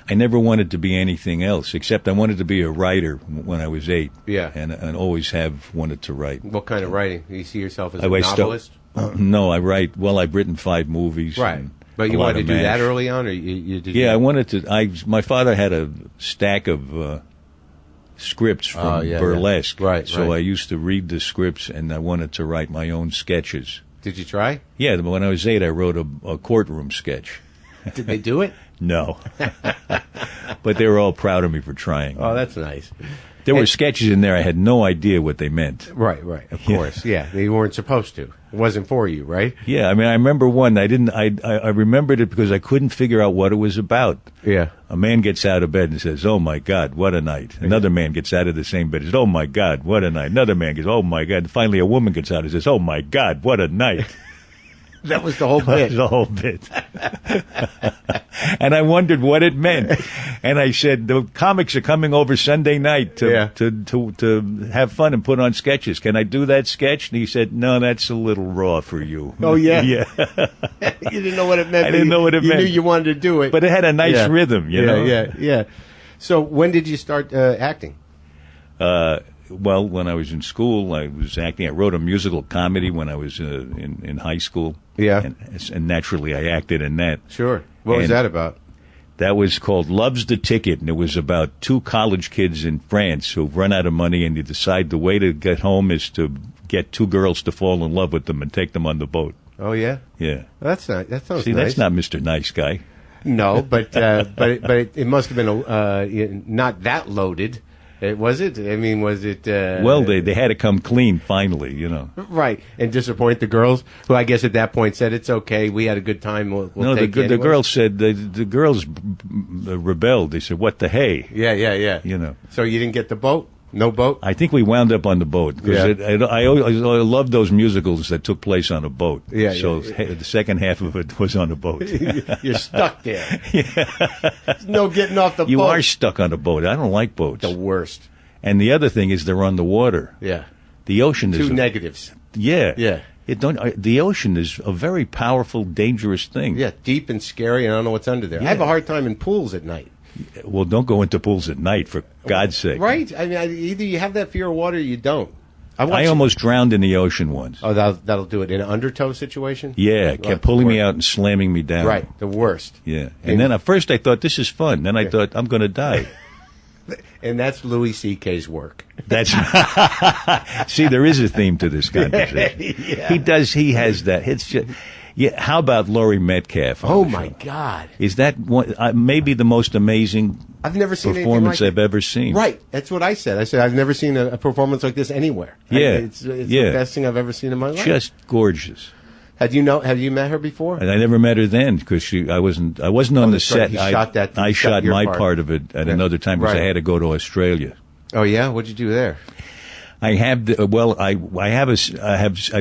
[SPEAKER 3] I never wanted to be anything else, except I wanted to be a writer when I was 8.
[SPEAKER 2] Yeah.
[SPEAKER 3] And always have wanted to write.
[SPEAKER 2] What kind of writing? Do you see yourself as a novelist?
[SPEAKER 3] No, I write. Well, I've written 5 movies.
[SPEAKER 2] Right. But you wanted to do that early on, or you did?
[SPEAKER 3] Yeah, I wanted to. My father had a stack of scripts from burlesque.
[SPEAKER 2] Yeah. Right.
[SPEAKER 3] So I used to read the scripts, and I wanted to write my own sketches.
[SPEAKER 2] Did you try?
[SPEAKER 3] Yeah, when I was 8, I wrote a courtroom sketch.
[SPEAKER 2] Did they do it?
[SPEAKER 3] No. But they were all proud of me for trying.
[SPEAKER 2] Oh, that's nice.
[SPEAKER 3] There were sketches in there I had no idea what they meant.
[SPEAKER 2] Right, of course. Yeah, they weren't supposed to. It wasn't for you, right?
[SPEAKER 3] Yeah, I mean, I remember one. I remembered it because I couldn't figure out what it was about.
[SPEAKER 2] Yeah.
[SPEAKER 3] A man gets out of bed and says, "Oh my God, what a night." Another man gets out of the same bed and says, "Oh my God, what a night." Another man goes, "Oh my God." And finally, a woman gets out and says, "Oh my God, what a night."
[SPEAKER 2] That was the whole bit.
[SPEAKER 3] That was the whole bit. And I wondered what it meant. And I said, the comics are coming over Sunday night to have fun and put on sketches. Can I do that sketch? And he said, "No, that's a little raw for you."
[SPEAKER 2] Oh, yeah?
[SPEAKER 3] Yeah.
[SPEAKER 2] You didn't know what it meant.
[SPEAKER 3] I didn't know what it meant.
[SPEAKER 2] You knew you wanted to do it.
[SPEAKER 3] But it had a nice rhythm, you know?
[SPEAKER 2] Yeah. So when did you start acting?
[SPEAKER 3] Well, when I was in school, I was acting. I wrote a musical comedy when I was in high school.
[SPEAKER 2] Yeah.
[SPEAKER 3] And naturally, I acted in that.
[SPEAKER 2] Sure. What was that about?
[SPEAKER 3] That was called Love's the Ticket, and it was about 2 college kids in France who've run out of money, and they decide the way to get home is to get 2 girls to fall in love with them and take them on the boat.
[SPEAKER 2] Oh, yeah?
[SPEAKER 3] Yeah.
[SPEAKER 2] That's not, that sounds
[SPEAKER 3] See,
[SPEAKER 2] nice.
[SPEAKER 3] that's not Mr. Nice Guy.
[SPEAKER 2] No, but it must have been not that loaded. Was it? I mean, was it...
[SPEAKER 3] well, they had to come clean, finally, you know.
[SPEAKER 2] Right, and disappoint the girls, who I guess at that point said, "It's okay, we had a good time, we'll
[SPEAKER 3] no,
[SPEAKER 2] take
[SPEAKER 3] the girls said, the girls rebelled. They said, "What the hey?"
[SPEAKER 2] Yeah.
[SPEAKER 3] You know.
[SPEAKER 2] So you didn't get the boat? No boat?
[SPEAKER 3] I think we wound up on the boat, because I loved those musicals that took place on a boat.
[SPEAKER 2] Yeah.
[SPEAKER 3] So the second half of it was on a boat.
[SPEAKER 2] You're stuck there. There's no getting off the boat.
[SPEAKER 3] You are stuck on a boat. I don't like boats.
[SPEAKER 2] The worst.
[SPEAKER 3] And the other thing is they're on the water.
[SPEAKER 2] Yeah.
[SPEAKER 3] The ocean is...
[SPEAKER 2] Two negatives.
[SPEAKER 3] Yeah.
[SPEAKER 2] Yeah.
[SPEAKER 3] The ocean is a very powerful, dangerous thing.
[SPEAKER 2] Yeah, deep and scary, and I don't know what's under there.
[SPEAKER 3] Yeah.
[SPEAKER 2] I have a hard time in pools at night.
[SPEAKER 3] Well, don't go into pools at night, for God's sake.
[SPEAKER 2] Right? I mean, either you have that fear of water or you don't.
[SPEAKER 3] I almost drowned in the ocean once.
[SPEAKER 2] Oh, that'll do it. In an undertow situation?
[SPEAKER 3] Yeah, it kept pulling me out and slamming me down.
[SPEAKER 2] Right, the worst.
[SPEAKER 3] Yeah. And then at first I thought, this is fun. Then I thought, I'm going to die.
[SPEAKER 2] And that's Louis C.K.'s work.
[SPEAKER 3] That's See, there is a theme to this conversation.
[SPEAKER 2] Yeah.
[SPEAKER 3] He has that. It's just... Yeah, how about Laurie Metcalf?
[SPEAKER 2] Oh my God!
[SPEAKER 3] Is that one, maybe the most amazing
[SPEAKER 2] I've never seen
[SPEAKER 3] performance
[SPEAKER 2] like
[SPEAKER 3] I've ever seen?
[SPEAKER 2] Right, that's what I said. I said I've never seen a performance like this anywhere.
[SPEAKER 3] Yeah,
[SPEAKER 2] it's the best thing I've ever seen in my life.
[SPEAKER 3] Just gorgeous.
[SPEAKER 2] Have you met her before?
[SPEAKER 3] And I never met her then because I wasn't on the set. I shot my part of it at another time because I had to go to Australia.
[SPEAKER 2] Oh yeah, what'd you do there?
[SPEAKER 3] I've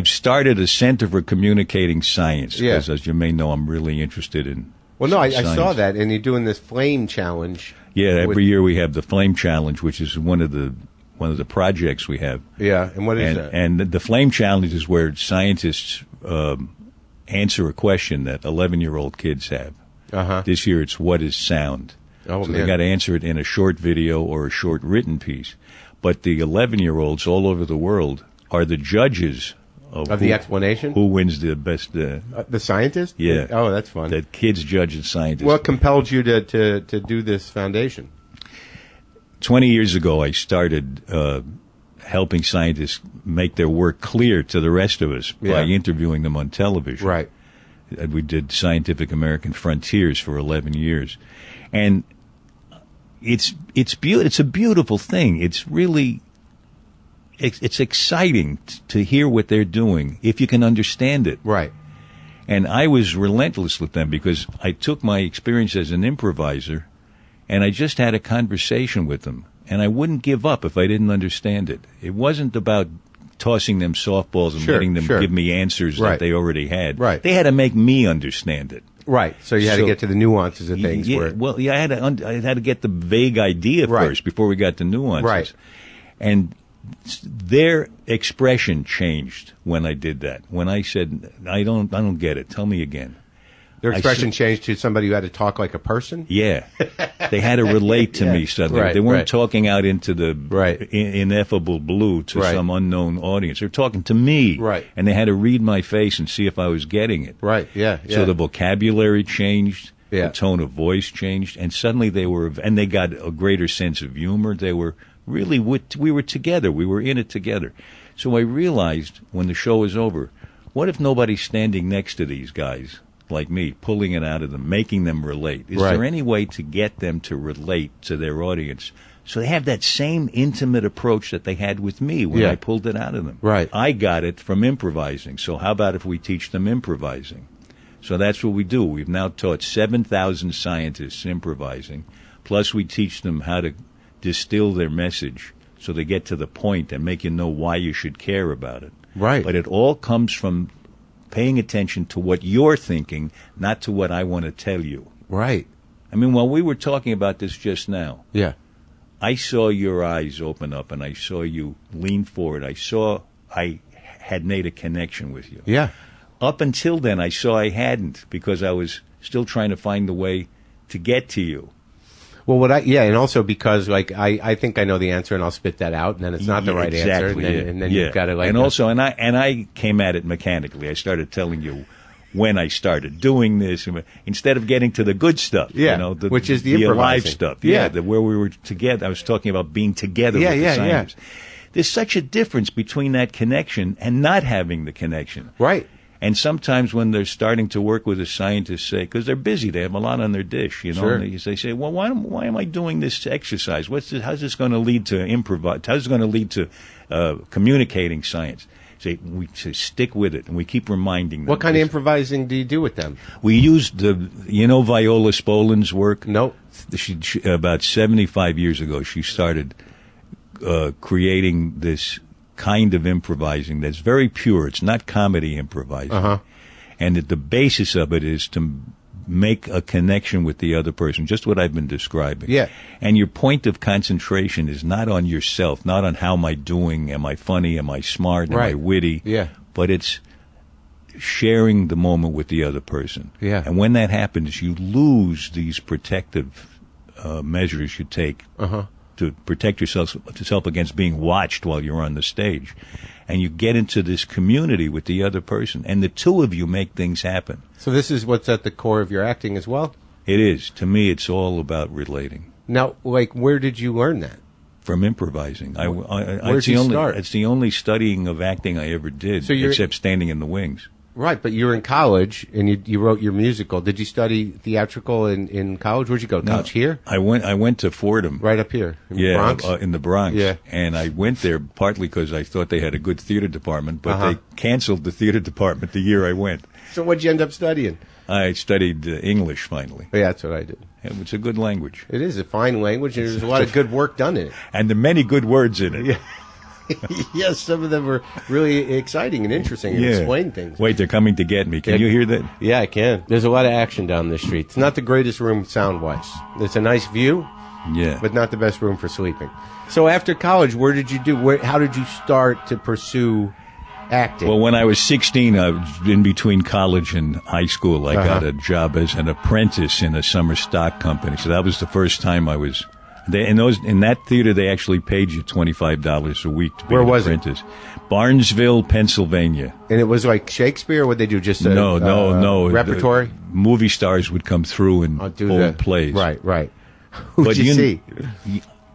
[SPEAKER 3] started a Center for Communicating Science because, as you may know, I'm really interested in.
[SPEAKER 2] Well, no, I saw that, and you're doing this Flame Challenge.
[SPEAKER 3] Yeah, every year we have the Flame Challenge, which is one of the projects we have.
[SPEAKER 2] Yeah, and what is that?
[SPEAKER 3] And the Flame Challenge is where scientists answer a question that 11-year-old kids have.
[SPEAKER 2] Uh-huh.
[SPEAKER 3] This year it's what is sound?
[SPEAKER 2] Oh,
[SPEAKER 3] so they got to answer it in a short video or a short written piece. But the 11-year-olds all over the world are the judges of
[SPEAKER 2] the explanation.
[SPEAKER 3] Who wins the best?
[SPEAKER 2] The scientist?
[SPEAKER 3] Yeah.
[SPEAKER 2] Oh, that's fun.
[SPEAKER 3] That kids judge and scientists.
[SPEAKER 2] What compelled you to do this foundation?
[SPEAKER 3] 20 years ago, I started helping scientists make their work clear to the rest of us by interviewing them on television.
[SPEAKER 2] Right.
[SPEAKER 3] We did Scientific American Frontiers for 11 years. And it's a beautiful thing. It's really it's exciting to hear what they're doing if you can understand it.
[SPEAKER 2] Right.
[SPEAKER 3] And I was relentless with them because I took my experience as an improviser and I just had a conversation with them. And I wouldn't give up if I didn't understand it. It wasn't about tossing them softballs and letting them give me answers that they already had.
[SPEAKER 2] Right.
[SPEAKER 3] They had to make me understand it.
[SPEAKER 2] Right, so you had to get to the nuances of things.
[SPEAKER 3] I had to get the vague idea first before we got the nuances.
[SPEAKER 2] Right.
[SPEAKER 3] And their expression changed when I did that. When I said, I don't get it. Tell me again.
[SPEAKER 2] Their expression changed to somebody who had to talk like a person?
[SPEAKER 3] Yeah. They had to relate to me suddenly.
[SPEAKER 2] Right,
[SPEAKER 3] they weren't talking out into the
[SPEAKER 2] Right.
[SPEAKER 3] ineffable blue to
[SPEAKER 2] Right.
[SPEAKER 3] some unknown audience. They were talking to me.
[SPEAKER 2] Right.
[SPEAKER 3] And they had to read my face and see if I was getting it.
[SPEAKER 2] Right, yeah.
[SPEAKER 3] So the vocabulary changed.
[SPEAKER 2] Yeah.
[SPEAKER 3] The tone of voice changed. And suddenly they got a greater sense of humor. They were really, we were together. We were in it together. So I realized when the show was over, what if nobody's standing next to these guys like me, pulling it out of them, making them relate? Is
[SPEAKER 2] Right.
[SPEAKER 3] there any way to get them to relate to their audience so they have that same intimate approach that they had with me when
[SPEAKER 2] Yeah.
[SPEAKER 3] I pulled it out of them?
[SPEAKER 2] Right.
[SPEAKER 3] I got it from improvising. So how about if we teach them improvising? So that's what we do. We've now taught 7,000 scientists improvising, plus we teach them how to distill their message so they get to the point and make you know why you should care about it.
[SPEAKER 2] Right.
[SPEAKER 3] But it all comes from paying attention to what you're thinking, not to what I want to tell you.
[SPEAKER 2] Right.
[SPEAKER 3] I mean, while we were talking about this just now,
[SPEAKER 2] Yeah.
[SPEAKER 3] I saw your eyes open up and I saw you lean forward. I saw I had made a connection with you.
[SPEAKER 2] Yeah.
[SPEAKER 3] Up until then, I saw I hadn't because I was still trying to find the way to get to you.
[SPEAKER 2] Well, and also because like I think I know the answer and I'll spit that out and then it's not the right answer and then you've got to like
[SPEAKER 3] and also and I came at it mechanically. I started telling you when I started doing this instead of getting to the good stuff.
[SPEAKER 2] Yeah,
[SPEAKER 3] you know,
[SPEAKER 2] which is the
[SPEAKER 3] alive
[SPEAKER 2] improvising
[SPEAKER 3] stuff.
[SPEAKER 2] Yeah.
[SPEAKER 3] Where we were together. I was talking about being together
[SPEAKER 2] Yeah,
[SPEAKER 3] with the
[SPEAKER 2] yeah,
[SPEAKER 3] scientists. There's such a difference between that connection and not having the connection.
[SPEAKER 2] Right.
[SPEAKER 3] And sometimes when they're starting to work with a scientist, say, because they're busy, they have a lot on their dish, you know,
[SPEAKER 2] Sure.
[SPEAKER 3] and they say, well, why am I doing this exercise? How's this going to lead to improvise? How's it going to lead to communicating science? Say, we say, stick with it, and we keep reminding them.
[SPEAKER 2] What kind of improvising do you do with them?
[SPEAKER 3] We used Viola Spolin's work?
[SPEAKER 2] Nope.
[SPEAKER 3] She, about 75 years ago, she started creating this kind of improvising that's very pure. It's not comedy improvising.
[SPEAKER 2] Uh-huh.
[SPEAKER 3] And the basis of it is to make a connection with the other person, just what I've been describing.
[SPEAKER 2] Yeah.
[SPEAKER 3] And your point of concentration is not on yourself, not on how am I doing, am I funny, am I smart, am I witty,
[SPEAKER 2] Yeah.
[SPEAKER 3] but it's sharing the moment with the other person.
[SPEAKER 2] Yeah.
[SPEAKER 3] And when that happens, you lose these protective measures you take to protect yourself against being watched while you're on the stage. And you get into this community with the other person, and the two of you make things happen.
[SPEAKER 2] So this is what's at the core of your acting as well?
[SPEAKER 3] It is. To me, it's all about relating.
[SPEAKER 2] Now, like, where did you learn that?
[SPEAKER 3] From improvising.
[SPEAKER 2] Where'd you start?
[SPEAKER 3] It's the only studying of acting I ever did,
[SPEAKER 2] So
[SPEAKER 3] except Standing in the Wings.
[SPEAKER 2] Right, but you were in college and you wrote your musical. Did you study theatrical in college? Where'd you go? College here?
[SPEAKER 3] I went to Fordham.
[SPEAKER 2] Right up here in the Bronx?
[SPEAKER 3] In the Bronx.
[SPEAKER 2] Yeah.
[SPEAKER 3] And I went there partly because I thought they had a good theater department, but they canceled the theater department the year I went.
[SPEAKER 2] So what'd you end up studying?
[SPEAKER 3] I studied English finally.
[SPEAKER 2] Yeah, that's what I did.
[SPEAKER 3] It's a good language.
[SPEAKER 2] It is a fine language, and there's a lot of good work done in it.
[SPEAKER 3] And there are many good words in it.
[SPEAKER 2] Yeah. Yes, some of them were really exciting and interesting and explain things.
[SPEAKER 3] Wait, they're coming to get me. Can you hear that?
[SPEAKER 2] Yeah, I can. There's a lot of action down the street. It's not the greatest room sound-wise. It's a nice view, but not the best room for sleeping. So after college, where did you do? How did you start to pursue acting?
[SPEAKER 3] Well, when I was 16, I was in between college and high school. I got a job as an apprentice in a summer stock company. So that was the first time I was... In that theater, they actually paid you $25 a week to be an apprentice. Barnesville, Pennsylvania.
[SPEAKER 2] And it was like Shakespeare, or would they do just
[SPEAKER 3] no
[SPEAKER 2] repertory?
[SPEAKER 3] The movie stars would come through and hold plays.
[SPEAKER 2] Right. Who'd you see?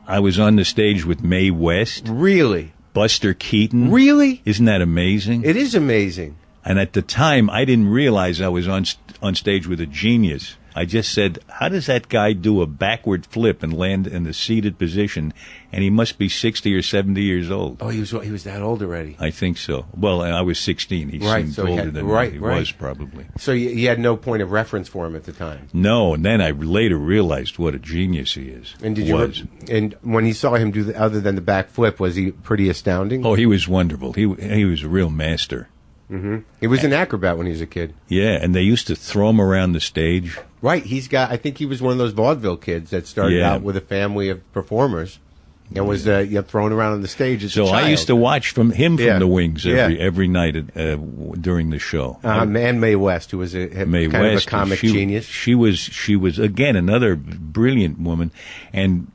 [SPEAKER 3] I was on the stage with Mae West.
[SPEAKER 2] Really?
[SPEAKER 3] Buster Keaton.
[SPEAKER 2] Really?
[SPEAKER 3] Isn't that amazing?
[SPEAKER 2] It is amazing.
[SPEAKER 3] And at the time, I didn't realize I was on stage with a genius. I just said, how does that guy do a backward flip and land in the seated position? And he must be 60 or 70 years old.
[SPEAKER 2] Oh, he was that old already?
[SPEAKER 3] I think so. Well, I was 16. He seemed older than he was, probably.
[SPEAKER 2] So you had no point of reference for him at the time?
[SPEAKER 3] No, and then I later realized what a genius he is.
[SPEAKER 2] And and when you saw him do other than the back flip, was he pretty astounding?
[SPEAKER 3] Oh, he was wonderful. He was a real master.
[SPEAKER 2] Mm-hmm. He was an acrobat when he was a kid.
[SPEAKER 3] Yeah, and they used to throw him around the stage.
[SPEAKER 2] Right. I think he was one of those vaudeville kids that started out with a family of performers. And was thrown around on the stage as a
[SPEAKER 3] So
[SPEAKER 2] child.
[SPEAKER 3] I used to watch from the wings
[SPEAKER 2] Yeah.
[SPEAKER 3] every night during the show.
[SPEAKER 2] And Mae West, who was
[SPEAKER 3] Mae
[SPEAKER 2] kind
[SPEAKER 3] West,
[SPEAKER 2] of a comic
[SPEAKER 3] she,
[SPEAKER 2] genius.
[SPEAKER 3] She was again another brilliant woman, and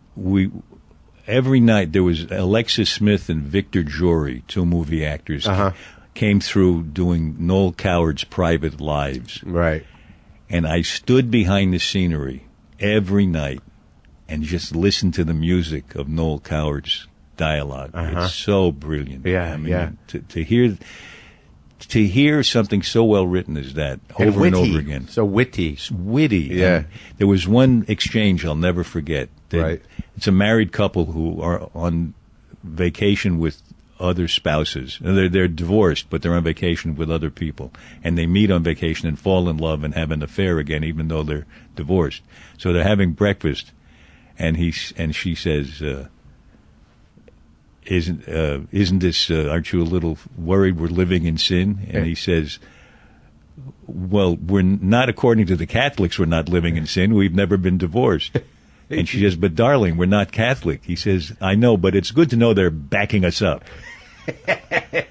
[SPEAKER 3] every night there was Alexis Smith and Victor Jory, two movie actors, came through doing Noel Coward's Private Lives.
[SPEAKER 2] Right.
[SPEAKER 3] And I stood behind the scenery every night and just listened to the music of Noel Coward's dialogue. It's so brilliant.
[SPEAKER 2] Yeah,
[SPEAKER 3] I mean, to hear something so well written as that over and over again.
[SPEAKER 2] So witty.
[SPEAKER 3] It's witty.
[SPEAKER 2] Yeah.
[SPEAKER 3] And there was one exchange I'll never forget.
[SPEAKER 2] Right.
[SPEAKER 3] It's a married couple who are on vacation with other spouses. They're divorced, but they're on vacation with other people. And they meet on vacation and fall in love and have an affair again, even though they're divorced. So they're having breakfast, and she says, "Isn't this? Aren't you a little worried we're living in sin?" And he says, "Well, we're not, according to the Catholics. We're not living in sin. We've never been divorced." And she says, "But darling, we're not Catholic." He says, "I know, but it's good to know they're backing us up."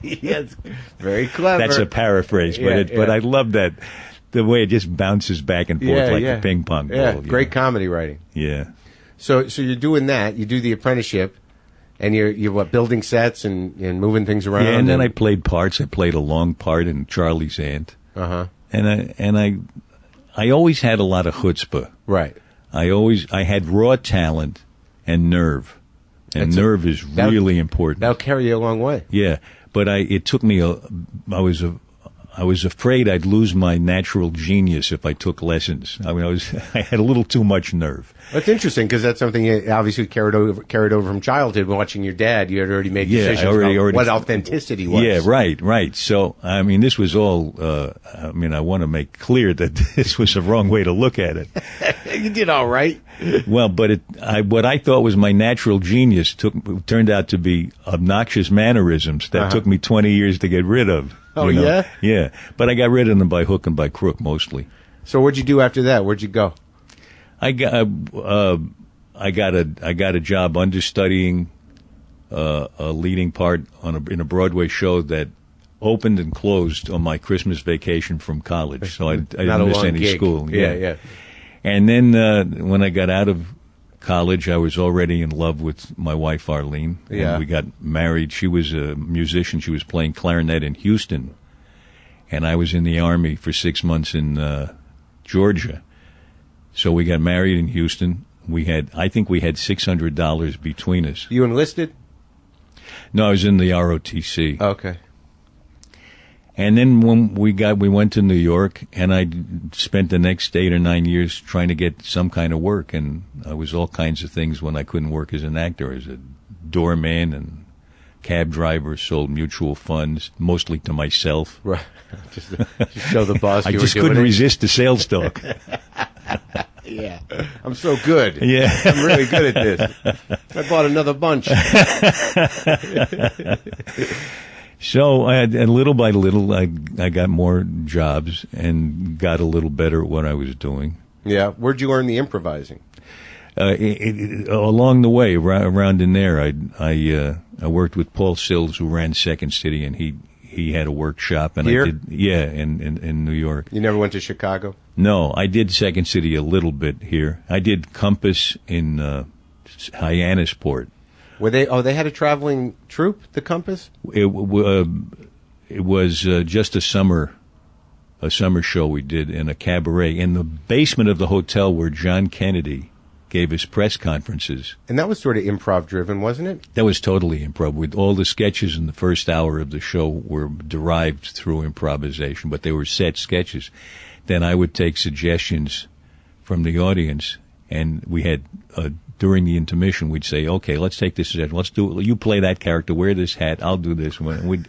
[SPEAKER 2] Yes, very clever.
[SPEAKER 3] That's a paraphrase, but I love that, the way it just bounces back and forth like a ping pong ball.
[SPEAKER 2] Yeah, great comedy writing.
[SPEAKER 3] Yeah.
[SPEAKER 2] So you're doing that. You do the apprenticeship, and you're building sets and moving things around.
[SPEAKER 3] Yeah, and then I played parts. I played a long part in Charlie's Aunt. And I always had a lot of chutzpah.
[SPEAKER 2] Right.
[SPEAKER 3] I had raw talent and nerve. And nerve is really important.
[SPEAKER 2] That'll carry you a long way.
[SPEAKER 3] Yeah, but it took me I was afraid I'd lose my natural genius if I took lessons. I mean, I had a little too much nerve.
[SPEAKER 2] That's interesting, because that's something you obviously carried over from childhood. Watching your dad, you had already made decisions about what authenticity was.
[SPEAKER 3] Yeah, right. So, I mean, this was all, I want to make clear that this was the wrong way to look at it.
[SPEAKER 2] You did all right.
[SPEAKER 3] Well, but what I thought was my natural genius turned out to be obnoxious mannerisms that took me 20 years to get rid of.
[SPEAKER 2] Oh, yeah?
[SPEAKER 3] Yeah. But I got rid of them by hook and by crook, mostly.
[SPEAKER 2] So what'd you do after that? Where'd you go?
[SPEAKER 3] I got a job understudying a leading part in a Broadway show that opened and closed on my Christmas vacation from college. So I didn't miss any school.
[SPEAKER 2] Yeah.
[SPEAKER 3] And then when I got out of college, I was already in love with my wife, Arlene.
[SPEAKER 2] Yeah.
[SPEAKER 3] And we got married. She was a musician. She was playing clarinet in Houston. And I was in the Army for 6 months in Georgia. So we got married in Houston. I think we had $600 between us.
[SPEAKER 2] You enlisted?
[SPEAKER 3] No, I was in the ROTC.
[SPEAKER 2] Okay.
[SPEAKER 3] And then when we went to New York, and I spent the next 8 or 9 years trying to get some kind of work. And I was all kinds of things when I couldn't work as an actor. I was a doorman and cab driver, sold mutual funds, mostly to myself.
[SPEAKER 2] Right. Just show the boss
[SPEAKER 3] I
[SPEAKER 2] you
[SPEAKER 3] just
[SPEAKER 2] were doing
[SPEAKER 3] couldn't
[SPEAKER 2] it.
[SPEAKER 3] resist the sales talk.
[SPEAKER 2] Yeah. I'm so good.
[SPEAKER 3] Yeah.
[SPEAKER 2] I'm really good at this. I bought another bunch.
[SPEAKER 3] So, and little by little, I got more jobs and got a little better at what I was doing.
[SPEAKER 2] Yeah. Where'd you learn the improvising?
[SPEAKER 3] Along the way, around in there, I worked with Paul Sills, who ran Second City, and he had a workship. And
[SPEAKER 2] Here?
[SPEAKER 3] in New York.
[SPEAKER 2] You never went to Chicago?
[SPEAKER 3] No, I did Second City a little bit here. I did Compass in Hyannisport.
[SPEAKER 2] Were they? Oh, they had a traveling troupe, the Compass?
[SPEAKER 3] It was just a summer show we did in a cabaret in the basement of the hotel where John Kennedy gave his press conferences.
[SPEAKER 2] And that was sort of improv driven, wasn't it?
[SPEAKER 3] That was totally improv. With all the sketches in the first hour of the show were derived through improvisation, but they were set sketches. Then I would take suggestions from the audience, and we had during the intermission, we'd say, "Okay, let's take this suggestion. Let's do it. You play that character. Wear this hat. I'll do this." And we'd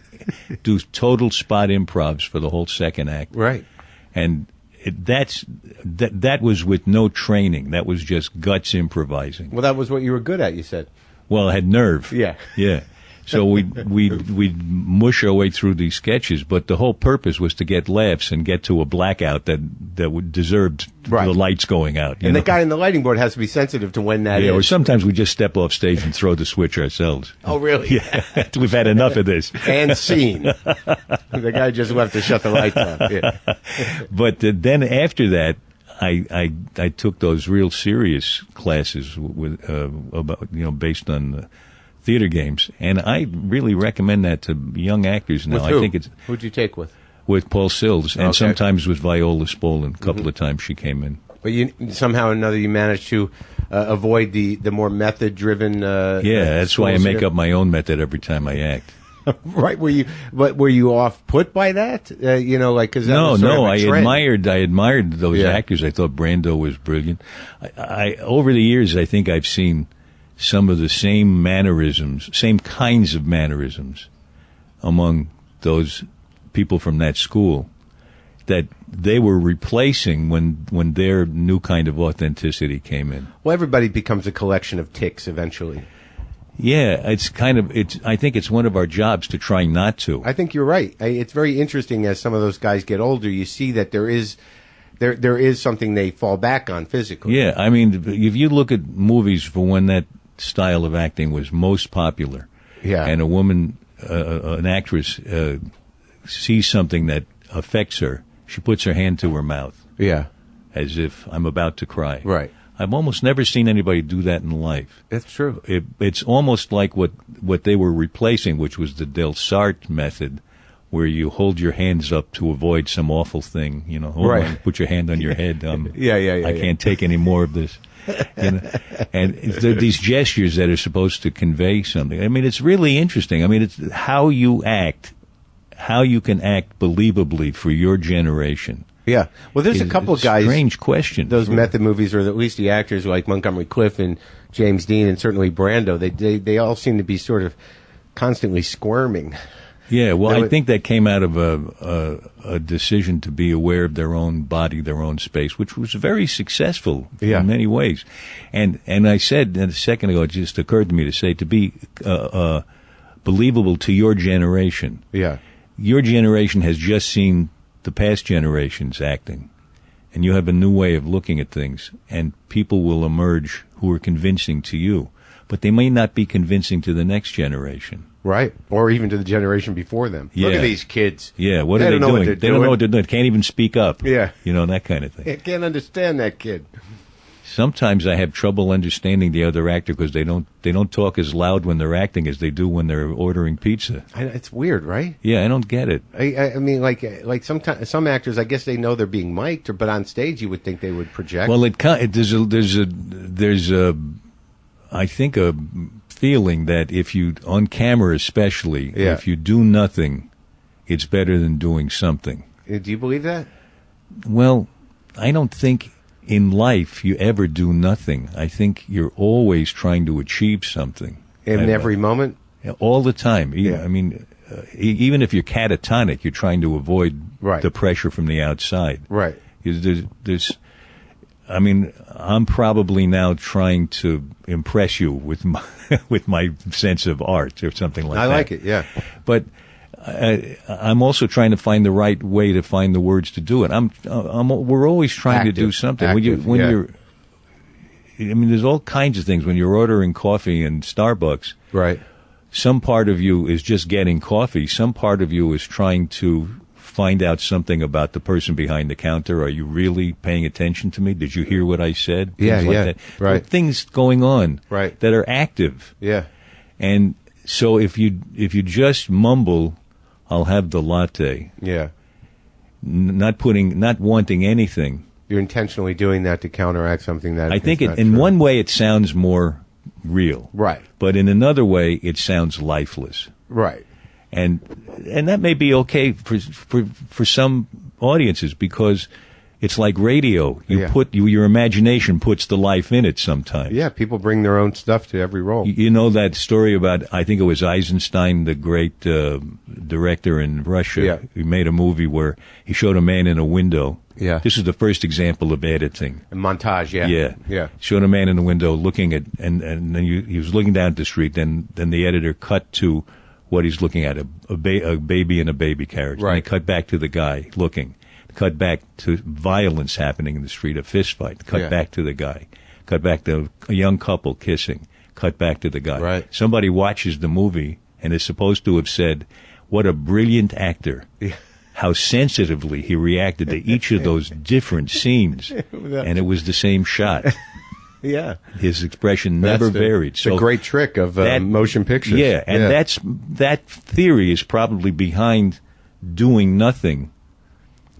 [SPEAKER 3] do total spot improvs for the whole second act.
[SPEAKER 2] Right.
[SPEAKER 3] And that was with no training. That was just guts improvising.
[SPEAKER 2] Well, that was what you were good at, you said.
[SPEAKER 3] Well, I had nerve.
[SPEAKER 2] Yeah.
[SPEAKER 3] Yeah. So we'd mush our way through these sketches, but the whole purpose was to get laughs and get to a blackout that would deserved
[SPEAKER 2] Right.
[SPEAKER 3] the lights going out.
[SPEAKER 2] And the guy in the lighting board has to be sensitive to when that is.
[SPEAKER 3] Or sometimes we just step off stage and throw the switch ourselves.
[SPEAKER 2] Oh, really?
[SPEAKER 3] Yeah, we've had enough of this.
[SPEAKER 2] And scene. The guy just left to shut the lights off. Yeah.
[SPEAKER 3] But then after that, I took those real serious classes with about based on theater games, and I really recommend that to young actors now.
[SPEAKER 2] With who?
[SPEAKER 3] I think it's
[SPEAKER 2] Who'd you take with?
[SPEAKER 3] Paul Sills, and
[SPEAKER 2] Okay.
[SPEAKER 3] sometimes with Viola Spolin. A couple of times she came in.
[SPEAKER 2] But you somehow or another you managed to avoid the more method driven.
[SPEAKER 3] Yeah, that's why I make up my own method every time I act.
[SPEAKER 2] Right? Were you off put by that? Because
[SPEAKER 3] No. I admired those
[SPEAKER 2] Yeah.
[SPEAKER 3] actors. I thought Brando was brilliant. I over the years, I think I've seen some of the same mannerisms, same kinds of mannerisms among those people from that school that they were replacing when their new kind of authenticity came in.
[SPEAKER 2] Well, everybody becomes a collection of tics eventually.
[SPEAKER 3] Yeah, I think it's one of our jobs to try not to.
[SPEAKER 2] I think you're right. It's very interesting as some of those guys get older. You see that there is something they fall back on physically.
[SPEAKER 3] Yeah, I mean, if you look at movies for when that style of acting was most popular,
[SPEAKER 2] Yeah.
[SPEAKER 3] and a woman, an actress, sees something that affects her, she puts her hand to her mouth
[SPEAKER 2] Yeah.
[SPEAKER 3] as if I'm about to cry.
[SPEAKER 2] Right.
[SPEAKER 3] I've almost never seen anybody do that in life.
[SPEAKER 2] That's true.
[SPEAKER 3] It's almost like what they were replacing, which was the Del Sarte method, where you hold your hands up to avoid some awful thing. Hold
[SPEAKER 2] Right.
[SPEAKER 3] on, put your hand on your head.
[SPEAKER 2] Yeah,
[SPEAKER 3] I can't take any more of this. And there are these gestures that are supposed to convey something. I mean, it's really interesting. I mean, it's how you act, how you can act believably for your generation.
[SPEAKER 2] Yeah. Well, there's a couple of guys.
[SPEAKER 3] Strange question.
[SPEAKER 2] Those method movies, or at least the actors like Montgomery Clift and James Dean, and certainly Brando, they all seem to be sort of constantly squirming.
[SPEAKER 3] Yeah, well, I think that came out of a decision to be aware of their own body, their own space, which was very successful in many ways. And I said a second ago, it just occurred to me to say, to be believable to your generation.
[SPEAKER 2] Yeah.
[SPEAKER 3] Your generation has just seen the past generation's acting, and you have a new way of looking at things, and people will emerge who are convincing to you, but they may not be convincing to the next generation.
[SPEAKER 2] Right. Or even to the generation before them. Look
[SPEAKER 3] Yeah.
[SPEAKER 2] at these kids.
[SPEAKER 3] Yeah, what are they
[SPEAKER 2] don't know
[SPEAKER 3] doing?
[SPEAKER 2] what they're
[SPEAKER 3] They don't know what they're doing. Can't even speak up.
[SPEAKER 2] Yeah.
[SPEAKER 3] That kind of thing.
[SPEAKER 2] I can't understand that kid.
[SPEAKER 3] Sometimes I have trouble understanding the other actor because they don't talk as loud when they're acting as they do when they're ordering pizza.
[SPEAKER 2] It's weird, right?
[SPEAKER 3] Yeah, I don't get it.
[SPEAKER 2] I mean, like sometimes some actors, I guess they know they're being mic'd, but on stage you would think they would project.
[SPEAKER 3] Well, there's a I think a feeling that if you on camera especially, if you do nothing, it's better than doing something.
[SPEAKER 2] Do you believe that?
[SPEAKER 3] Well, I don't think in life you ever do nothing. I think you're always trying to achieve something.
[SPEAKER 2] In every moment?
[SPEAKER 3] All the time.
[SPEAKER 2] Yeah.
[SPEAKER 3] I mean, even if you're catatonic, you're trying to avoid the pressure from the outside.
[SPEAKER 2] Right.
[SPEAKER 3] I'm probably now trying to impress you with my sense of art or something like that.
[SPEAKER 2] I like it, yeah.
[SPEAKER 3] But I'm also trying to find the right way to find the words to do it. We're always trying to do something. There's all kinds of things when you're ordering coffee in Starbucks.
[SPEAKER 2] Right.
[SPEAKER 3] Some part of you is just getting coffee. Some part of you is trying to find out something about the person behind the counter. Are you really paying attention to me? Did you hear what I said? Things like that.
[SPEAKER 2] Right.
[SPEAKER 3] Things going on that are active.
[SPEAKER 2] Yeah.
[SPEAKER 3] And so if you just mumble, I'll have the latte.
[SPEAKER 2] Yeah.
[SPEAKER 3] Not wanting anything.
[SPEAKER 2] You're intentionally doing that to counteract something that
[SPEAKER 3] I think in
[SPEAKER 2] true.
[SPEAKER 3] one way it sounds more real.
[SPEAKER 2] Right.
[SPEAKER 3] But in another way it sounds lifeless.
[SPEAKER 2] Right.
[SPEAKER 3] And that may be okay for some audiences because It's like radio. Your imagination puts the life in it sometimes.
[SPEAKER 2] Yeah, people bring their own stuff to every role.
[SPEAKER 3] You know that story about, I think it was Eisenstein, the great director in Russia.
[SPEAKER 2] Yeah.
[SPEAKER 3] He made a movie where he showed a man in a window.
[SPEAKER 2] Yeah.
[SPEAKER 3] This is the first example of editing.
[SPEAKER 2] A montage, yeah.
[SPEAKER 3] Yeah.
[SPEAKER 2] Yeah.
[SPEAKER 3] Showed a man in the window looking at, and then he was looking down at the street. Then the editor cut to what he's looking at, a baby in a baby carriage.
[SPEAKER 2] Right.
[SPEAKER 3] And they cut back to the guy looking. Cut back to violence happening in the street, a fist fight. Cut back to the guy. Cut back to a young couple kissing. Cut back to the guy.
[SPEAKER 2] Right.
[SPEAKER 3] Somebody watches the movie and is supposed to have said, "What a brilliant actor."
[SPEAKER 2] Yeah.
[SPEAKER 3] How sensitively he reacted to each of those different scenes. And it was the same shot.
[SPEAKER 2] Yeah.
[SPEAKER 3] His expression never varied.
[SPEAKER 2] It's a great trick of motion pictures.
[SPEAKER 3] Yeah, and that theory is probably behind doing nothing.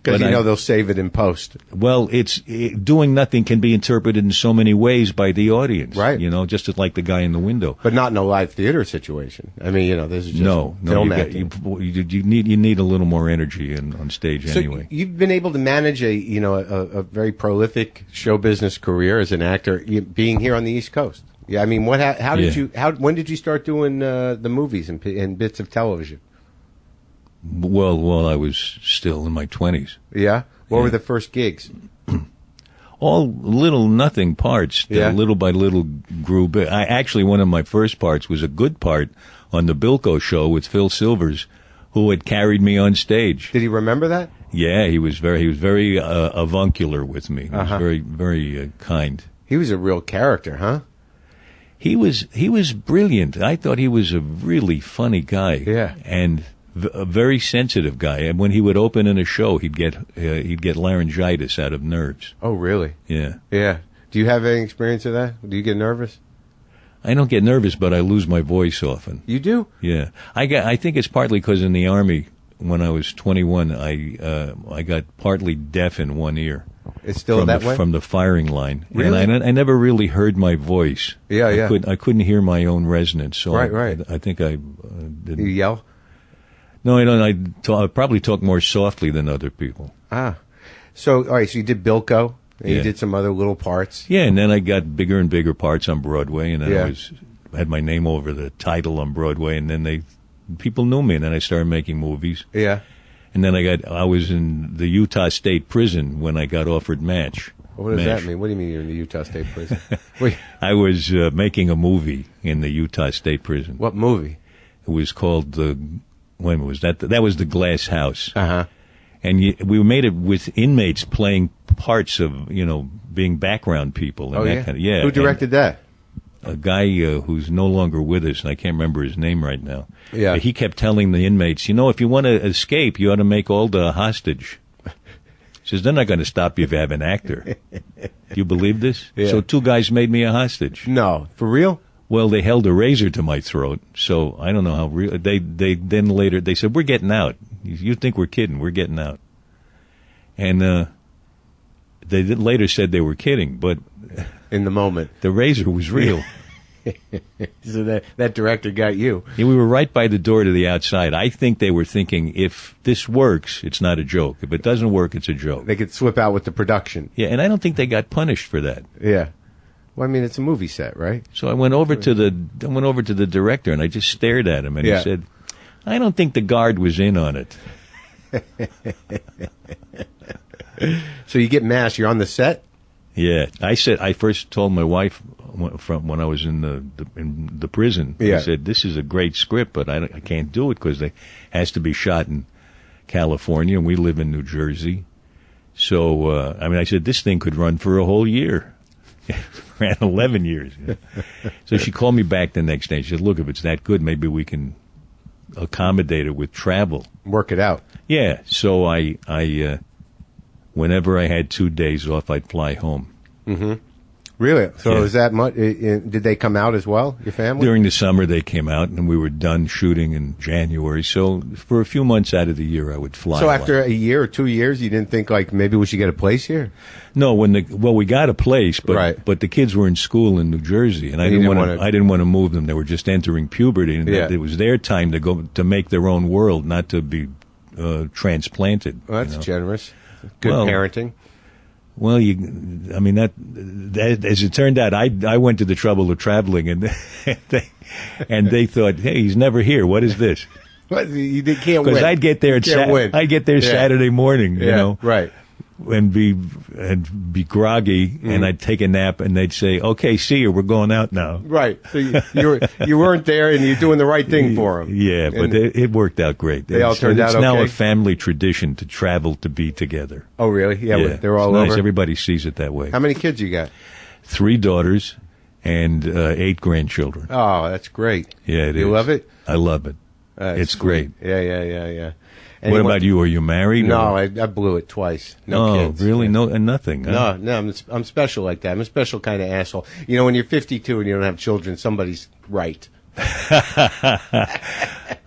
[SPEAKER 2] Because they'll save it in post.
[SPEAKER 3] Well, doing nothing can be interpreted in so many ways by the audience.
[SPEAKER 2] Right.
[SPEAKER 3] Just like the guy in the window.
[SPEAKER 2] But not in a live theater situation. I mean, this is just film acting.
[SPEAKER 3] You need a little more energy on stage anyway.
[SPEAKER 2] So you've been able to manage a very prolific show business career as an actor, being here on the East Coast. Yeah, I mean, when did you start doing the movies and bits of television?
[SPEAKER 3] Well, I was still in my 20s.
[SPEAKER 2] Yeah? What were the first gigs?
[SPEAKER 3] All little nothing parts that little by little grew big. Actually, one of my first parts was a good part on the Bilko show with Phil Silvers, who had carried me on stage.
[SPEAKER 2] Did he remember that?
[SPEAKER 3] Yeah, he was very avuncular with me. He was very, very kind.
[SPEAKER 2] He was a real character, huh?
[SPEAKER 3] He was brilliant. I thought he was a really funny guy.
[SPEAKER 2] Yeah.
[SPEAKER 3] And a very sensitive guy, and when he would open in a show, he'd get laryngitis out of nerves.
[SPEAKER 2] Oh, really?
[SPEAKER 3] Yeah.
[SPEAKER 2] Yeah. Do you have any experience of that? Do you get nervous?
[SPEAKER 3] I don't get nervous, but I lose my voice often.
[SPEAKER 2] You do?
[SPEAKER 3] Yeah. I think it's partly because in the Army, when I was 21, I got partly deaf in one ear.
[SPEAKER 2] It's still that way?
[SPEAKER 3] From the firing line.
[SPEAKER 2] Really?
[SPEAKER 3] And I never really heard my voice.
[SPEAKER 2] Yeah.
[SPEAKER 3] I couldn't hear my own resonance. So
[SPEAKER 2] right.
[SPEAKER 3] I think I didn't.
[SPEAKER 2] You yell?
[SPEAKER 3] No, I don't. I probably talk more softly than other people.
[SPEAKER 2] So, all right, so you did Bilko, and you did some other little parts.
[SPEAKER 3] Yeah, and then I got bigger and bigger parts on Broadway, and then I had my name over the title on Broadway, and then people knew me, and then I started making movies.
[SPEAKER 2] Yeah.
[SPEAKER 3] And then I was in the Utah State Prison when I got offered MASH.
[SPEAKER 2] What does that mean? What do you mean you're in the Utah State Prison?
[SPEAKER 3] I was making a movie in the Utah State Prison.
[SPEAKER 2] What movie?
[SPEAKER 3] It was called that was the Glass House.
[SPEAKER 2] Uh-huh.
[SPEAKER 3] And we made it with inmates playing parts of, being background people. And
[SPEAKER 2] Who directed that?
[SPEAKER 3] A guy who's no longer with us, and I can't remember his name right now.
[SPEAKER 2] Yeah.
[SPEAKER 3] But he kept telling the inmates, if you want to escape, you ought to make Alda a hostage. He says, they're not going to stop you if you have an actor. Do you believe this?
[SPEAKER 2] Yeah.
[SPEAKER 3] So 2 guys made me a hostage.
[SPEAKER 2] No. For real?
[SPEAKER 3] Well, they held a razor to my throat, so I don't know how real. They then later they said, "We're getting out. You think we're kidding? We're getting out." And they later said they were kidding, but
[SPEAKER 2] in the moment,
[SPEAKER 3] the razor was real.
[SPEAKER 2] So that director got you.
[SPEAKER 3] Yeah, we were right by the door to the outside. I think they were thinking, if this works, it's not a joke. If it doesn't work, it's a joke.
[SPEAKER 2] They could slip out with the production.
[SPEAKER 3] Yeah, and I don't think they got punished for that.
[SPEAKER 2] Yeah. Well, I mean, it's a movie set, right?
[SPEAKER 3] So I went over to the director, and I just stared at him, and he said, "I don't think the guard was in on it."
[SPEAKER 2] So you get MASH. You're on the set.
[SPEAKER 3] Yeah, I first told my wife from when I was in the prison.
[SPEAKER 2] Yeah.
[SPEAKER 3] I said, "This is a great script, but I can't do it because it has to be shot in California, and we live in New Jersey." So I said, "This thing could run for a whole year." Ran 11 years. So she called me back the next day. She said, "Look, if it's that good, maybe we can accommodate it with travel.
[SPEAKER 2] Work it out."
[SPEAKER 3] Yeah. So I whenever I had 2 days off, I'd fly home.
[SPEAKER 2] Mm-hmm. Really? So is that much? Did they come out as well, your family?
[SPEAKER 3] During the summer, they came out, and we were done shooting in January. So for a few months out of the year, I would fly.
[SPEAKER 2] So after a year or 2 years, you didn't think, maybe we should get a place here?
[SPEAKER 3] No, we got a place, but the kids were in school in New Jersey, and I didn't want to move them. They were just entering puberty, and it was their time to go to make their own world, not to be transplanted.
[SPEAKER 2] Well, that's generous. Good parenting.
[SPEAKER 3] Well, that as it turned out, I went to the trouble of traveling, and they thought, hey, he's never here. What is this?
[SPEAKER 2] You can't win.
[SPEAKER 3] Because I'd get there Saturday morning, you know,
[SPEAKER 2] right,
[SPEAKER 3] and be groggy, and I'd take a nap, and they'd say, "Okay, see you. We're going out now."
[SPEAKER 2] Right. So you weren't there, and you're doing the right thing for them.
[SPEAKER 3] Yeah, but it worked out great.
[SPEAKER 2] They all turned out okay.
[SPEAKER 3] It's now a family tradition to travel to be together.
[SPEAKER 2] Oh, really? Yeah. They're all
[SPEAKER 3] nice.
[SPEAKER 2] over.
[SPEAKER 3] Everybody sees it that way.
[SPEAKER 2] How many kids you got?
[SPEAKER 3] 3 daughters and 8 grandchildren.
[SPEAKER 2] Oh, that's great.
[SPEAKER 3] Yeah, it is.
[SPEAKER 2] You love it?
[SPEAKER 3] I love it. It's great.
[SPEAKER 2] Yeah.
[SPEAKER 3] What about you? Are you married?
[SPEAKER 2] No, I blew it twice. No kids.
[SPEAKER 3] Oh, really? No, and nothing. Huh?
[SPEAKER 2] No, I'm special like that. I'm a special kind of asshole. You know, when you're 52 and you don't have children, somebody's right.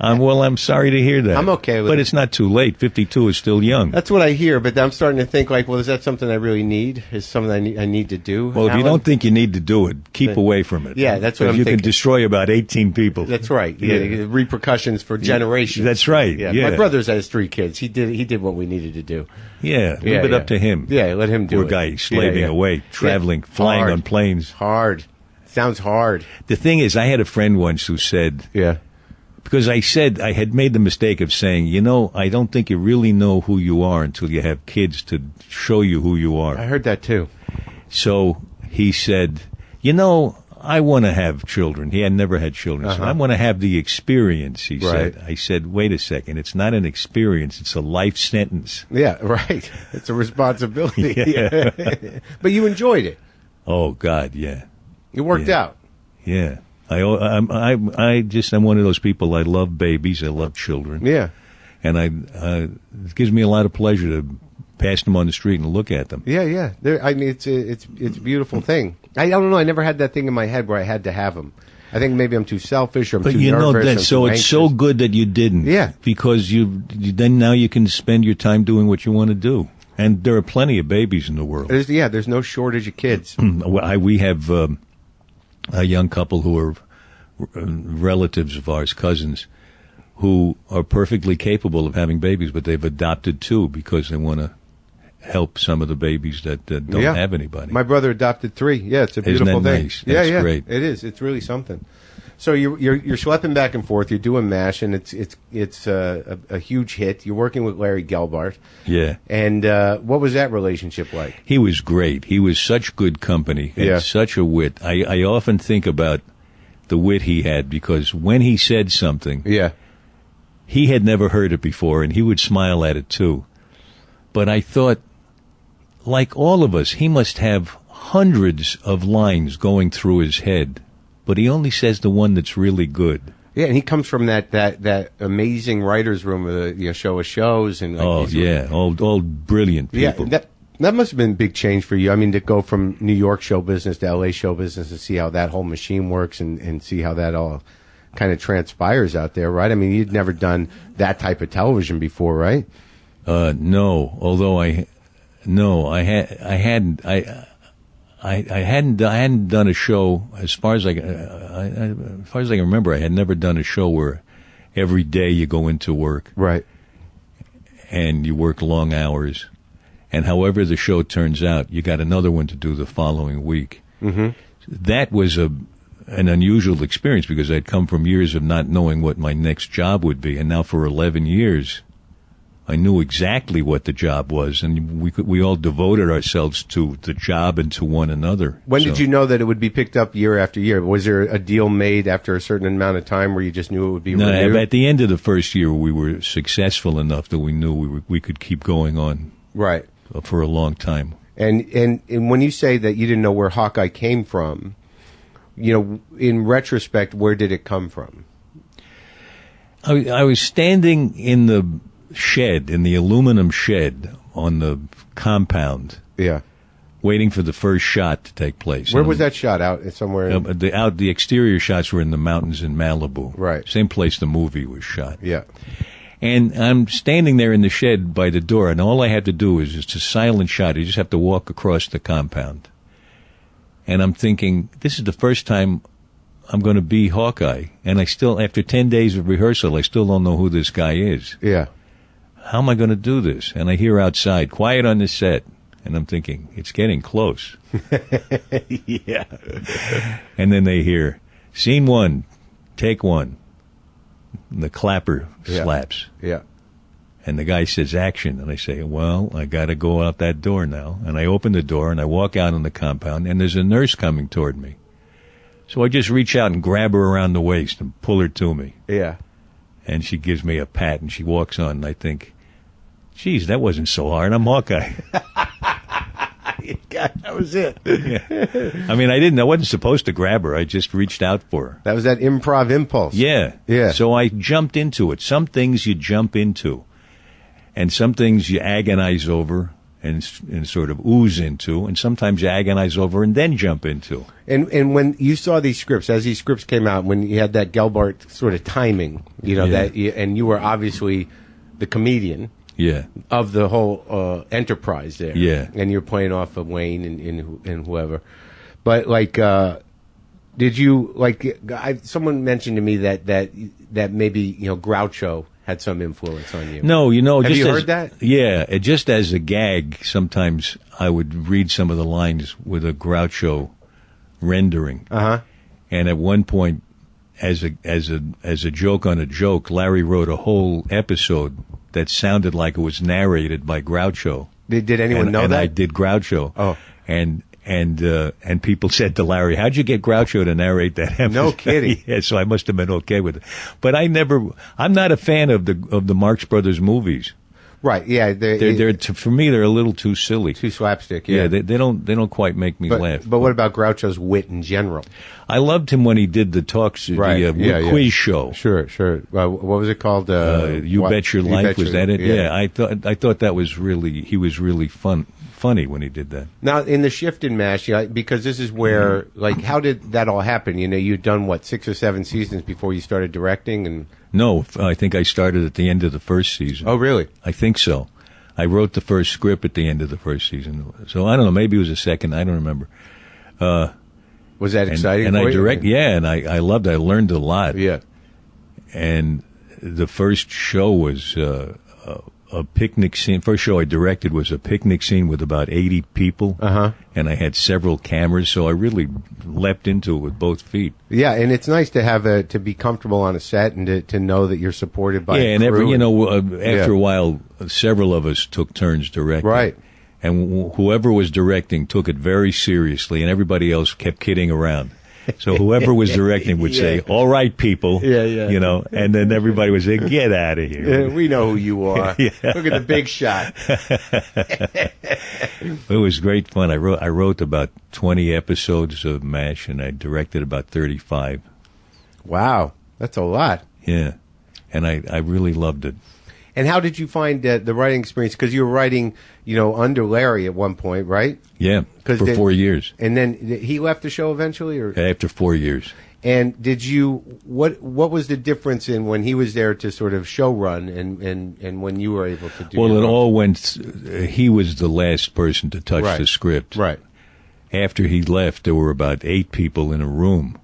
[SPEAKER 3] Well, I'm sorry to hear that.
[SPEAKER 2] I'm okay with it.
[SPEAKER 3] But it's not too late. 52 is still young.
[SPEAKER 2] That's what I hear, but I'm starting to think, like, well, is that something I really need? Is something I need to do?
[SPEAKER 3] Well, if you don't think you need to do it, keep away from it.
[SPEAKER 2] Yeah, that's what I'm
[SPEAKER 3] thinking.
[SPEAKER 2] thinking.
[SPEAKER 3] You can destroy about 18 people.
[SPEAKER 2] That's right. Yeah. Repercussions for generations.
[SPEAKER 3] That's right. Yeah.
[SPEAKER 2] My brother has 3 kids. He did what we needed to do.
[SPEAKER 3] Yeah, leave it up to him.
[SPEAKER 2] Yeah, let him do it.
[SPEAKER 3] Poor guy, slaving away, traveling, flying on planes.
[SPEAKER 2] Hard. Sounds hard.
[SPEAKER 3] The thing is, I had a friend once who said...
[SPEAKER 2] Yeah.
[SPEAKER 3] Because I had made the mistake of saying, I don't think you really know who you are until you have kids to show you who you are.
[SPEAKER 2] I heard that too.
[SPEAKER 3] So he said, I want to have children. He had never had children. So I want to have the experience, he said. I said, wait a second. It's not an experience. It's a life sentence.
[SPEAKER 2] Yeah, right. It's a responsibility.
[SPEAKER 3] Yeah.
[SPEAKER 2] But you enjoyed it.
[SPEAKER 3] Oh, God, yeah.
[SPEAKER 2] It worked out.
[SPEAKER 3] Yeah. I'm one of those people. I love babies. I love children.
[SPEAKER 2] Yeah.
[SPEAKER 3] And it gives me a lot of pleasure to pass them on the street and look at them.
[SPEAKER 2] Yeah. It's a beautiful thing. I don't know. I never had that thing in my head where I had to have them. I think maybe I'm too selfish or I'm too nervous.
[SPEAKER 3] So it's so good that you didn't.
[SPEAKER 2] Yeah.
[SPEAKER 3] Because then now you can spend your time doing what you want to do. And there are plenty of babies in the world.
[SPEAKER 2] There's no shortage of kids.
[SPEAKER 3] We have a young couple who are relatives of ours, cousins, who are perfectly capable of having babies, but they've adopted 2 because they want to help some of the babies that don't have anybody.
[SPEAKER 2] My brother adopted 3. Yeah, it's a beautiful thing.
[SPEAKER 3] Nice? That's great.
[SPEAKER 2] It is. It's really something. So you're schlepping back and forth. You're doing MASH, and it's a huge hit. You're working with Larry Gelbart.
[SPEAKER 3] Yeah.
[SPEAKER 2] And what was that relationship like?
[SPEAKER 3] He was great. He was such good company and such a wit. I often think about the wit he had because when he said something, he had never heard it before, and he would smile at it too. But I thought, like all of us, he must have hundreds of lines going through his head. But he only says the one that's really good. Yeah,
[SPEAKER 2] and he comes from that amazing writer's room of the show of shows. And
[SPEAKER 3] all brilliant people.
[SPEAKER 2] Yeah, that must have been a big change for you. I mean, to go from New York show business to L.A. show business and see how that whole machine works and see how that all kind of transpires out there, right? I mean, you'd never done that type of television before, right?
[SPEAKER 3] No, although I hadn't done a show as far as I can remember. I had never done a show where every day you go into work,
[SPEAKER 2] right,
[SPEAKER 3] and you work long hours, and however the show turns out, you got another one to do the following week.
[SPEAKER 2] Mm-hmm.
[SPEAKER 3] That was an unusual experience because I'd come from years of not knowing what my next job would be, and now for 11 years. I knew exactly what the job was, and we all devoted ourselves to the job and to one another.
[SPEAKER 2] When did you know that it would be picked up year after year? Was there a deal made after a certain amount of time where you just knew it would be renewed?
[SPEAKER 3] No, at the end of the first year, we were successful enough that we knew we could keep going on,
[SPEAKER 2] right,
[SPEAKER 3] for a long time.
[SPEAKER 2] And when you say that you didn't know where Hawkeye came from, in retrospect, where did it come from?
[SPEAKER 3] I was standing in the shed, in the aluminum shed on the compound.
[SPEAKER 2] Yeah.
[SPEAKER 3] Waiting for the first shot to take place.
[SPEAKER 2] Where was that shot? Out somewhere?
[SPEAKER 3] The exterior shots were in the mountains in Malibu.
[SPEAKER 2] Right.
[SPEAKER 3] Same place the movie was shot.
[SPEAKER 2] Yeah.
[SPEAKER 3] And I'm standing there in the shed by the door, and all I had to do is just a silent shot. You just have to walk across the compound. And I'm thinking, this is the first time I'm going to be Hawkeye. And I still, after 10 days of rehearsal, I still don't know who this guy is.
[SPEAKER 2] Yeah.
[SPEAKER 3] How am I going to do this? And I hear outside, quiet on the set. And I'm thinking, it's getting close.
[SPEAKER 2] Yeah.
[SPEAKER 3] And then they hear, scene 1, take 1. And the clapper slaps.
[SPEAKER 2] Yeah.
[SPEAKER 3] And the guy says, action. And I say, well, I got to go out that door now. And I open the door, and I walk out on the compound, and there's a nurse coming toward me. So I just reach out and grab her around the waist and pull her to me.
[SPEAKER 2] Yeah.
[SPEAKER 3] And she gives me a pat, and she walks on, and I think, geez, that wasn't so hard. I'm Hawkeye.
[SPEAKER 2] God, that was it.
[SPEAKER 3] Yeah. I mean, I wasn't supposed to grab her. I just reached out for her.
[SPEAKER 2] That was that improv impulse.
[SPEAKER 3] Yeah.
[SPEAKER 2] Yeah.
[SPEAKER 3] So I jumped into it. Some things you jump into, and some things you agonize over and sort of ooze into, and sometimes you agonize over and then jump into.
[SPEAKER 2] And when you saw these scripts, as these scripts came out, when you had that Gelbart sort of timing, and you were obviously the comedian.
[SPEAKER 3] Yeah.
[SPEAKER 2] Of the whole enterprise there.
[SPEAKER 3] Yeah.
[SPEAKER 2] And you're playing off of Wayne and whoever. But, did you, someone mentioned to me that maybe, Groucho had some influence on you.
[SPEAKER 3] No,
[SPEAKER 2] Have
[SPEAKER 3] just
[SPEAKER 2] you heard that?
[SPEAKER 3] Yeah. Just as a gag, sometimes I would read some of the lines with a Groucho rendering.
[SPEAKER 2] Uh-huh.
[SPEAKER 3] And at one point, as a joke on a joke, Larry wrote a whole episode that sounded like it was narrated by Groucho.
[SPEAKER 2] Did anyone know
[SPEAKER 3] that? And
[SPEAKER 2] that?
[SPEAKER 3] I did Groucho.
[SPEAKER 2] Oh.
[SPEAKER 3] And people said to Larry, how'd you get Groucho to narrate that episode?
[SPEAKER 2] No kidding.
[SPEAKER 3] Yeah, so I must have been okay with it. But I'm not a fan of the Marx Brothers movies.
[SPEAKER 2] Right, yeah.
[SPEAKER 3] For me, they're a little too silly.
[SPEAKER 2] Too slapstick, yeah.
[SPEAKER 3] Yeah, they don't quite make me laugh.
[SPEAKER 2] But what about Groucho's wit in general?
[SPEAKER 3] I loved him when he did the talks, the quiz show.
[SPEAKER 2] Sure. What was it called?
[SPEAKER 3] You Bet Your Life, was that it? Yeah, I thought that was he was really funny when he did that.
[SPEAKER 2] Now, in the shift in MASH, because this is where, how did that all happen? You'd done, 6 or 7 seasons before you started directing? And
[SPEAKER 3] No, I think I started at the end of the first season.
[SPEAKER 2] Oh, really?
[SPEAKER 3] I think so. I wrote the first script at the end of the first season. So I don't know, maybe it was a second, I don't remember.
[SPEAKER 2] Was that exciting
[SPEAKER 3] and
[SPEAKER 2] for
[SPEAKER 3] I
[SPEAKER 2] you?
[SPEAKER 3] and I loved it. I learned a lot.
[SPEAKER 2] Yeah.
[SPEAKER 3] And the first show was a picnic scene. First show I directed was a picnic scene with about 80 people.
[SPEAKER 2] Uh-huh.
[SPEAKER 3] And I had several cameras, so I really leapt into it with both feet.
[SPEAKER 2] Yeah, and it's nice to have to be comfortable on a set and to know that you're supported by
[SPEAKER 3] a
[SPEAKER 2] crew.
[SPEAKER 3] and after a while, several of us took turns directing.
[SPEAKER 2] Right.
[SPEAKER 3] And whoever was directing took it very seriously, and everybody else kept kidding around. So whoever was directing would say, "All right, people," and then everybody would say, "Get out of here."
[SPEAKER 2] Yeah, we know who you are.
[SPEAKER 3] Yeah.
[SPEAKER 2] Look at the big shot.
[SPEAKER 3] It was great fun. I wrote about 20 episodes of MASH, and I directed about 35.
[SPEAKER 2] Wow, that's a lot.
[SPEAKER 3] Yeah, and I really loved it.
[SPEAKER 2] And how did you find the writing experience? Because you were writing, under Larry at one point, right?
[SPEAKER 3] Yeah, for 4 years.
[SPEAKER 2] And then he left the show eventually, or
[SPEAKER 3] after 4 years.
[SPEAKER 2] And did you what was the difference in when he was there to sort of show run and when you were able to do?
[SPEAKER 3] Well, it all went. He was the last person to touch the script.
[SPEAKER 2] Right.
[SPEAKER 3] After he left, there were about 8 people in a room,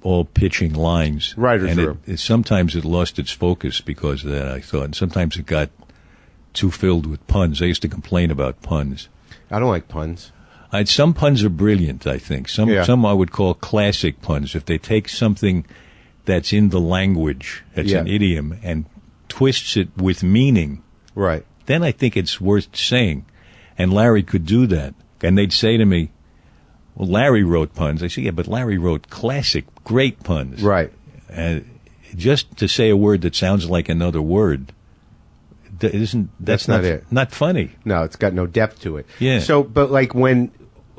[SPEAKER 3] all pitching lines.
[SPEAKER 2] Writer's room.
[SPEAKER 3] Sometimes it lost its focus because of that, I thought. And sometimes it got too filled with puns. I used to complain about puns.
[SPEAKER 2] I don't like puns.
[SPEAKER 3] Some puns are brilliant, I think. Some I would call classic puns. If they take something that's in the language, that's an idiom, and twists it with meaning,
[SPEAKER 2] right?
[SPEAKER 3] Then I think it's worth saying. And Larry could do that. And they'd say to me, well, Larry wrote puns. I say, yeah, but Larry wrote classic, great puns.
[SPEAKER 2] Right.
[SPEAKER 3] And just to say a word that sounds like another word, that's not it. Not funny.
[SPEAKER 2] No, it's got no depth to it.
[SPEAKER 3] Yeah.
[SPEAKER 2] So, but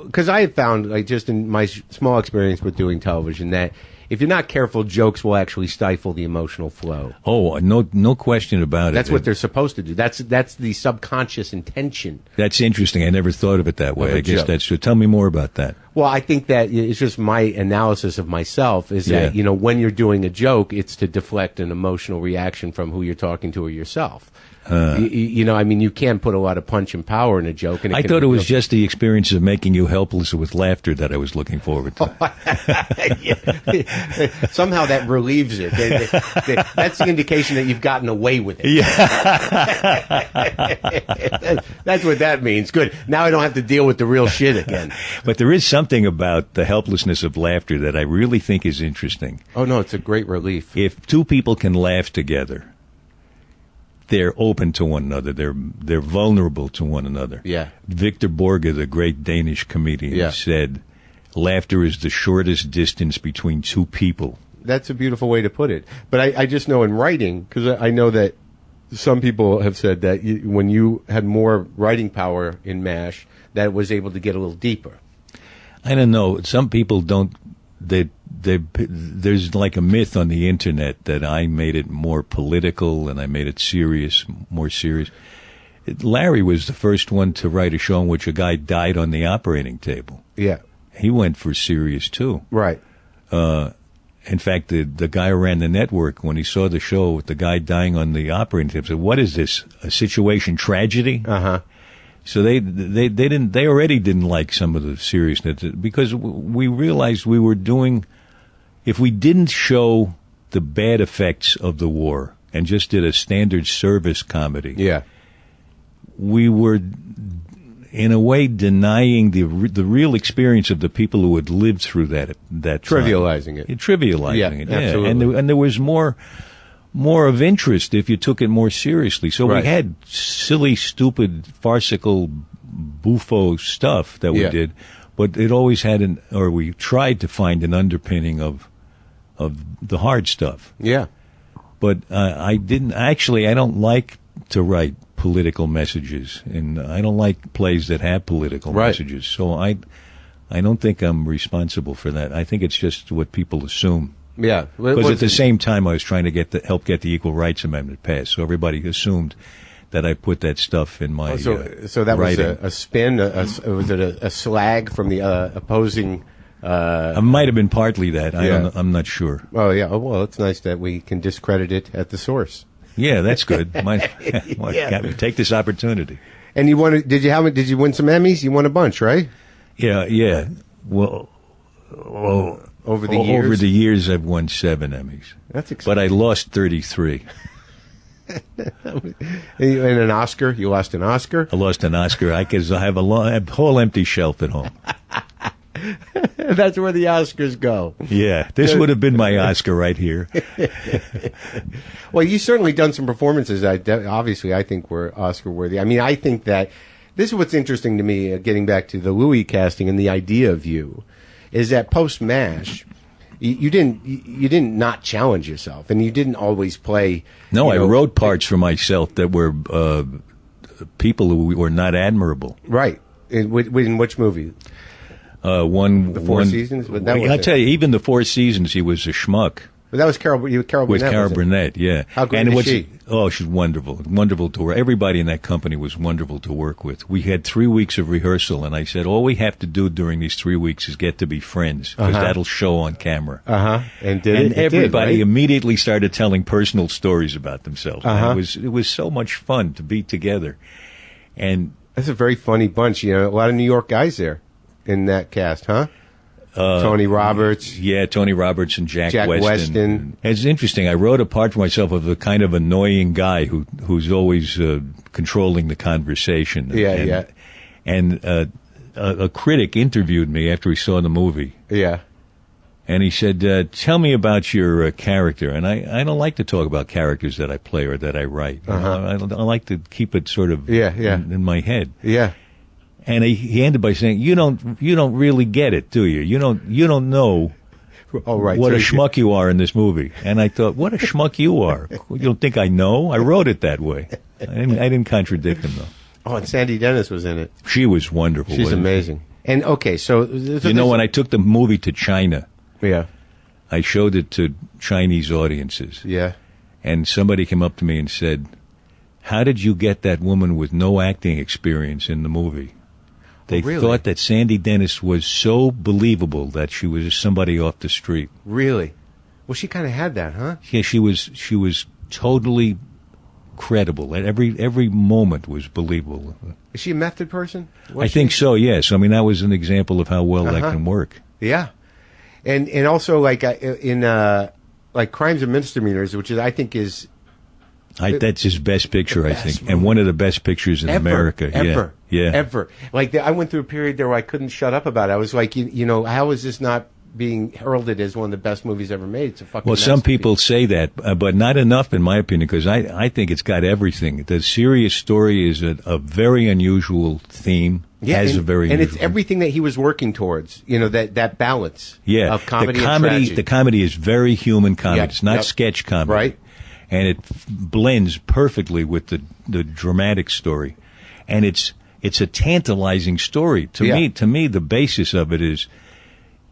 [SPEAKER 2] because I have found, just in my small experience with doing television, that if you're not careful, jokes will actually stifle the emotional flow.
[SPEAKER 3] Oh, no question about it.
[SPEAKER 2] That's what they're supposed to do. That's the subconscious intention.
[SPEAKER 3] That's interesting. I never thought of it that way. I guess that's true. Tell me more about that.
[SPEAKER 2] Well, I think that it's just my analysis of myself is that, when you're doing a joke, it's to deflect an emotional reaction from who you're talking to or yourself. You can't put a lot of punch and power in a joke. And
[SPEAKER 3] I thought it was just the experience of making you helpless with laughter that I was looking forward to.
[SPEAKER 2] Somehow that relieves it. That's the indication that you've gotten away with it.
[SPEAKER 3] Yeah.
[SPEAKER 2] That's what that means. Good. Now I don't have to deal with the real shit again.
[SPEAKER 3] But there is something about the helplessness of laughter that I really think is interesting.
[SPEAKER 2] Oh, no, it's a great relief.
[SPEAKER 3] If two people can laugh together, they're open to one another. They're vulnerable to one another.
[SPEAKER 2] Yeah.
[SPEAKER 3] Victor Borge, the great Danish comedian, said, laughter is the shortest distance between two people.
[SPEAKER 2] That's a beautiful way to put it. But I just know in writing, because I know that some people have said that when you had more writing power in MASH, that it was able to get a little deeper.
[SPEAKER 3] I don't know. Some people don't. There's like a myth on the internet that I made it more political and I made it serious, more serious. Larry was the first one to write a show in which a guy died on the operating table.
[SPEAKER 2] Yeah.
[SPEAKER 3] He went for serious, too.
[SPEAKER 2] Right.
[SPEAKER 3] In fact, the guy who ran the network, when he saw the show with the guy dying on the operating table, said, "What is this? A situation tragedy?"
[SPEAKER 2] Uh-huh.
[SPEAKER 3] So they already didn't like some of the seriousness because we realized we were doing, if we didn't show the bad effects of the war and just did a standard service comedy, we were in a way denying the real experience of the people who had lived through that
[SPEAKER 2] trivializing
[SPEAKER 3] time. Trivializing it.
[SPEAKER 2] Absolutely.
[SPEAKER 3] And there was more of interest if you took it more seriously. So we had silly, stupid, farcical, buffo stuff that we did, but it always had we tried to find an underpinning of the hard stuff.
[SPEAKER 2] Yeah.
[SPEAKER 3] But I don't like to write political messages, and I don't like plays that have political messages. So I don't think I'm responsible for that. I think it's just what people assume.
[SPEAKER 2] Yeah,
[SPEAKER 3] because at the same time I was trying to help get the Equal Rights Amendment passed, so everybody assumed that I put that stuff in my
[SPEAKER 2] so that
[SPEAKER 3] writing.
[SPEAKER 2] Was a spin. Was it a slag from the opposing?
[SPEAKER 3] It might have been partly that. I'm not sure.
[SPEAKER 2] Oh yeah. Oh, well, it's nice that we can discredit it at the source.
[SPEAKER 3] Yeah, that's good. Take this opportunity.
[SPEAKER 2] And you won? Did you win some Emmys? You won a bunch, right?
[SPEAKER 3] Yeah. Well. Over the years, I've won 7 Emmys.
[SPEAKER 2] That's exciting.
[SPEAKER 3] But I lost 33.
[SPEAKER 2] And an Oscar? You lost an Oscar?
[SPEAKER 3] I lost an Oscar. I have a whole empty shelf at home.
[SPEAKER 2] That's where the Oscars go.
[SPEAKER 3] Yeah, this would have been my Oscar right here.
[SPEAKER 2] Well, you've certainly done some performances that obviously I think were Oscar-worthy. I mean, I think that this is what's interesting to me, getting back to the Louis casting and the idea of you, is that post-MASH, you didn't not challenge yourself, and you didn't always play.
[SPEAKER 3] No, I wrote parts for myself that were people who were not admirable.
[SPEAKER 2] Right. In which movie? The Four Seasons?
[SPEAKER 3] I'll tell you, even the Four Seasons, he was a schmuck.
[SPEAKER 2] But that was Carol Burnett.
[SPEAKER 3] With Carol Burnett, yeah.
[SPEAKER 2] How great is she?
[SPEAKER 3] Oh, she's wonderful. Wonderful to work. Everybody in that company was wonderful to work with. We had 3 weeks of rehearsal, and I said, all we have to do during these 3 weeks is get to be friends, because that'll show on camera.
[SPEAKER 2] And
[SPEAKER 3] everybody immediately started telling personal stories about themselves. It was so much fun to be together. And
[SPEAKER 2] that's a very funny bunch. A lot of New York guys there in that cast, huh? Tony Roberts.
[SPEAKER 3] Yeah, Tony Roberts and Jack Weston. It's interesting. I wrote a part for myself of a kind of annoying guy who's always controlling the conversation. And a critic interviewed me after he saw the movie.
[SPEAKER 2] Yeah.
[SPEAKER 3] And he said, tell me about your character. And I don't like to talk about characters that I play or that I write. I like to keep it sort of in my head.
[SPEAKER 2] Yeah.
[SPEAKER 3] And he ended by saying, "You don't really get it, do you? You don't know what a schmuck you are in this movie." And I thought, what a schmuck you are! You don't think I know? I wrote it that way. I didn't contradict him though.
[SPEAKER 2] Oh, and Sandy Dennis was in it.
[SPEAKER 3] She was wonderful.
[SPEAKER 2] She's amazing. And okay, so
[SPEAKER 3] when I took the movie to China,
[SPEAKER 2] yeah,
[SPEAKER 3] I showed it to Chinese audiences.
[SPEAKER 2] Yeah,
[SPEAKER 3] and somebody came up to me and said, "How did you get that woman with no acting experience in the movie?" They thought that Sandy Dennis was so believable that she was just somebody off the street.
[SPEAKER 2] Really? Well, she kind of had that, huh?
[SPEAKER 3] Yeah, she was totally credible. Every moment was believable.
[SPEAKER 2] Is she a method person?
[SPEAKER 3] I think so, yes. I mean, that was an example of how well that can work.
[SPEAKER 2] Yeah. And also like in like Crimes and Misdemeanors, which is I think is
[SPEAKER 3] that's his best picture, I think, and one of the best pictures in America. Ever. Like I went through a period there where I couldn't shut up about it. I was like, you know, how is this not being heralded as one of the best movies ever made? It's a fucking some people say that, but not enough in my opinion, because I think it's got everything. The serious story is a very unusual theme. Has a very
[SPEAKER 2] it's everything that he was working towards. You know, that balance of comedy and tragedy. The comedy
[SPEAKER 3] is very human comedy. It's not sketch comedy.
[SPEAKER 2] Right.
[SPEAKER 3] And it blends perfectly with the dramatic story. And it's a tantalizing story. To me, the basis of it is,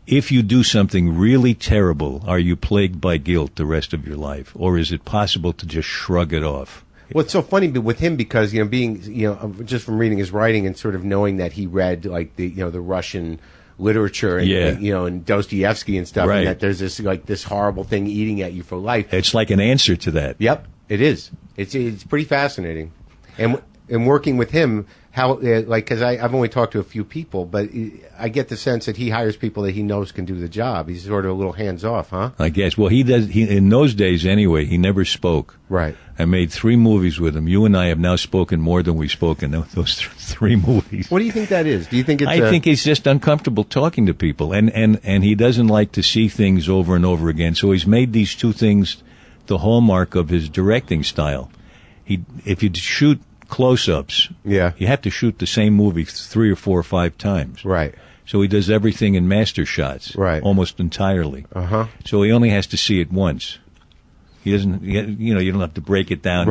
[SPEAKER 3] if you do something really terrible, are you plagued by guilt the rest of your life? Or is it possible to just shrug it off?
[SPEAKER 2] Well, it's so funny with him because, you know, being, you know, just from reading his writing and sort of knowing that he read like the Russian literature and, you know, and Dostoevsky and stuff, and that there's this horrible thing eating at you for life.
[SPEAKER 3] It's like an answer to that.
[SPEAKER 2] Yep, it is. It's pretty fascinating. And working with him, how because I've only talked to a few people, but I get the sense that he hires people that he knows can do the job. He's sort of a little hands off, huh?
[SPEAKER 3] I guess. Well, he does. In those days, anyway, he never spoke.
[SPEAKER 2] Right.
[SPEAKER 3] I made 3 movies with him. You and I have now spoken more than we've spoken in those 3 movies.
[SPEAKER 2] What do you think that is? Do you think it's?
[SPEAKER 3] I think he's just uncomfortable talking to people, and he doesn't like to see things over and over again. So he's made these 2 things the hallmark of his directing style. If you shoot close-ups, you have to shoot the same movie 3 or 4 or 5 times.
[SPEAKER 2] Right.
[SPEAKER 3] So he does everything in master shots, almost entirely. So he only has to see it once. He doesn't, you know, you don't have to break it down,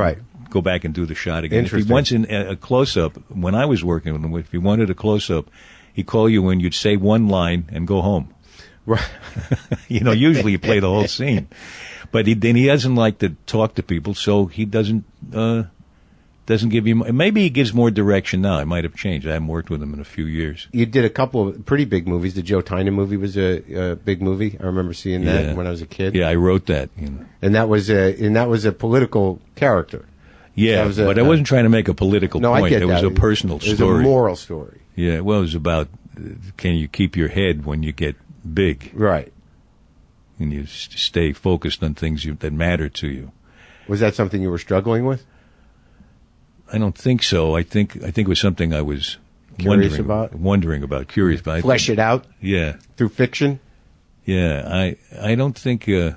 [SPEAKER 3] go back and do the shot again. If he wants a close-up, when I was working with him, if he wanted a close-up, he'd call you in, you'd say one line and go home.
[SPEAKER 2] Right.
[SPEAKER 3] You know, usually you play the whole scene. But then he doesn't like to talk to people, so he doesn't give you. Maybe he gives more direction now. It might have changed. I haven't worked with him in a few years.
[SPEAKER 2] You did a couple of pretty big movies. The Joe Tynan movie was a big movie. I remember seeing that when I was a kid.
[SPEAKER 3] Yeah, I wrote that. You know.
[SPEAKER 2] And that was a political character.
[SPEAKER 3] Yeah, but I wasn't trying to make a political point.
[SPEAKER 2] I get
[SPEAKER 3] it was a personal story.
[SPEAKER 2] It was a moral story.
[SPEAKER 3] Yeah, well, it was about can you keep your head when you get big?
[SPEAKER 2] Right.
[SPEAKER 3] And you stay focused on things that matter to you.
[SPEAKER 2] Was that something you were struggling with?
[SPEAKER 3] I don't think so. I think it was something I was wondering about. Curious about.
[SPEAKER 2] Flesh it out.
[SPEAKER 3] Yeah.
[SPEAKER 2] Through fiction.
[SPEAKER 3] Yeah. I don't think. I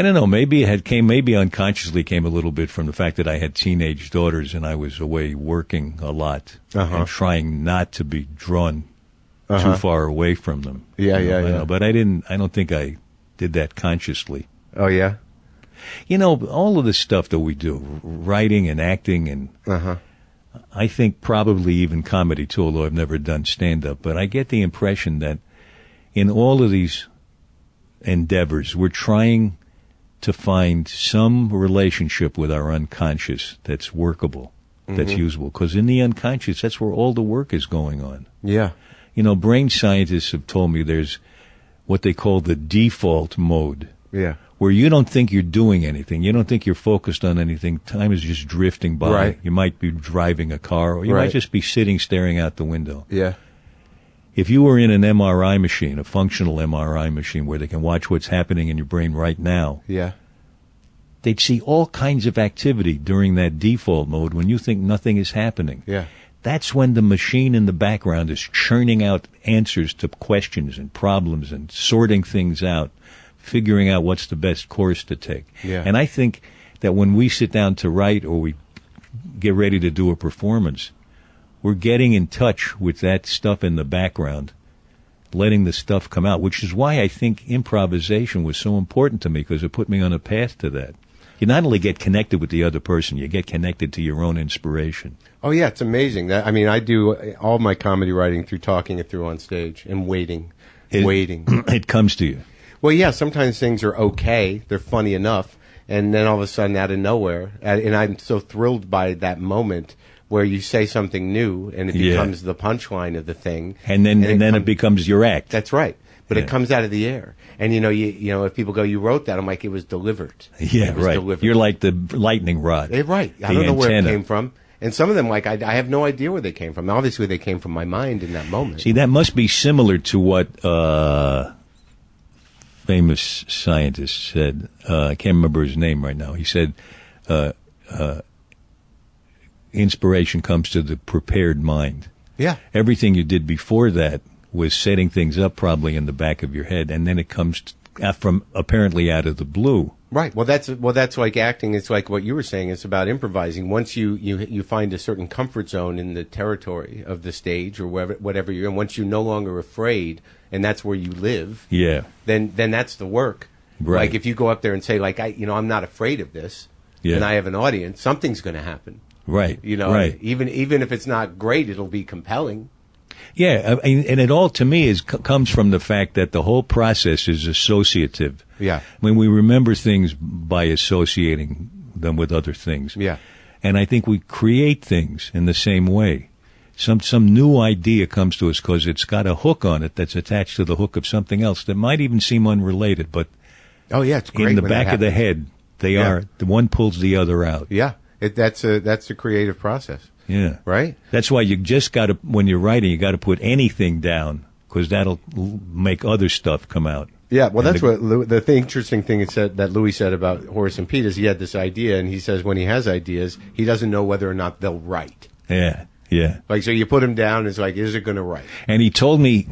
[SPEAKER 3] don't know. Maybe maybe unconsciously came a little bit from the fact that I had teenage daughters and I was away working a lot and trying not to be drawn too far away from them.
[SPEAKER 2] Yeah.
[SPEAKER 3] But I don't think I did that consciously.
[SPEAKER 2] Oh yeah.
[SPEAKER 3] You know, all of the stuff that we do, writing and acting, and I think probably even comedy too, although I've never done stand-up, but I get the impression that in all of these endeavors, we're trying to find some relationship with our unconscious that's workable, that's usable. Because in the unconscious, that's where all the work is going on.
[SPEAKER 2] Yeah.
[SPEAKER 3] You know, brain scientists have told me there's what they call the default mode.
[SPEAKER 2] Yeah.
[SPEAKER 3] Where you don't think you're doing anything. You don't think you're focused on anything. Time is just drifting by.
[SPEAKER 2] Right.
[SPEAKER 3] You might be driving a car, or you might just be sitting staring out the window.
[SPEAKER 2] Yeah.
[SPEAKER 3] If you were in an MRI machine, a functional MRI machine, where they can watch what's happening in your brain right now, they'd see all kinds of activity during that default mode when you think nothing is happening.
[SPEAKER 2] Yeah.
[SPEAKER 3] That's when the machine in the background is churning out answers to questions and problems and sorting things out, figuring out what's the best course to take.
[SPEAKER 2] Yeah.
[SPEAKER 3] And I think that when we sit down to write or we get ready to do a performance, we're getting in touch with that stuff in the background, letting the stuff come out, which is why I think improvisation was so important to me, because it put me on a path to that. You not only get connected with the other person, you get connected to your own inspiration.
[SPEAKER 2] Oh, yeah, it's amazing. I mean, I do all my comedy writing through talking it through on stage and waiting.
[SPEAKER 3] It comes to you.
[SPEAKER 2] Well, yeah, sometimes things are okay. They're funny enough. And then all of a sudden, out of nowhere, and I'm so thrilled by that moment where you say something new and it becomes the punchline of the thing.
[SPEAKER 3] And then it becomes your act.
[SPEAKER 2] That's right. But it comes out of the air. And, you know, if people go, you wrote that, I'm like, it was delivered.
[SPEAKER 3] Yeah, right.
[SPEAKER 2] Delivered.
[SPEAKER 3] You're like the lightning rod.
[SPEAKER 2] Right. I don't know where it came from. And some of them, like, I have no idea where they came from. Obviously, they came from my mind in that moment.
[SPEAKER 3] See, that must be similar to what famous scientist said. I can't remember his name right now. He said, inspiration comes to the prepared mind.
[SPEAKER 2] Yeah.
[SPEAKER 3] Everything you did before that was setting things up probably in the back of your head, and then it comes from apparently out of the blue.
[SPEAKER 2] Right. Well, that's like acting. It's like what you were saying. It's about improvising. Once you find a certain comfort zone in the territory of the stage or whatever you're in, once you're no longer afraid, and that's where you live.
[SPEAKER 3] Yeah.
[SPEAKER 2] Then that's the work.
[SPEAKER 3] Right.
[SPEAKER 2] Like if you go up there and say, like, I'm not afraid of this, and I have an audience, something's going to happen.
[SPEAKER 3] Right. Right.
[SPEAKER 2] Even if it's not great, it'll be compelling.
[SPEAKER 3] Yeah, and it all, to me, comes from the fact that the whole process is associative.
[SPEAKER 2] Yeah.
[SPEAKER 3] When we remember things by associating them with other things.
[SPEAKER 2] Yeah.
[SPEAKER 3] And I think we create things in the same way. Some new idea comes to us because it's got a hook on it that's attached to the hook of something else that might even seem unrelated, but
[SPEAKER 2] oh yeah, it's great
[SPEAKER 3] in the back of the head, they are, the one pulls the other out.
[SPEAKER 2] Yeah, that's a creative process.
[SPEAKER 3] Yeah.
[SPEAKER 2] Right?
[SPEAKER 3] That's why you just got to, when you're writing, you got to put anything down because that'll make other stuff come out.
[SPEAKER 2] Yeah, well, that's what the interesting thing that Louis said about Horace and Pete is he had this idea, and he says when he has ideas, he doesn't know whether or not they'll write.
[SPEAKER 3] Yeah, yeah.
[SPEAKER 2] Like, so you put him down, it's like, is it going to write?
[SPEAKER 3] And he told me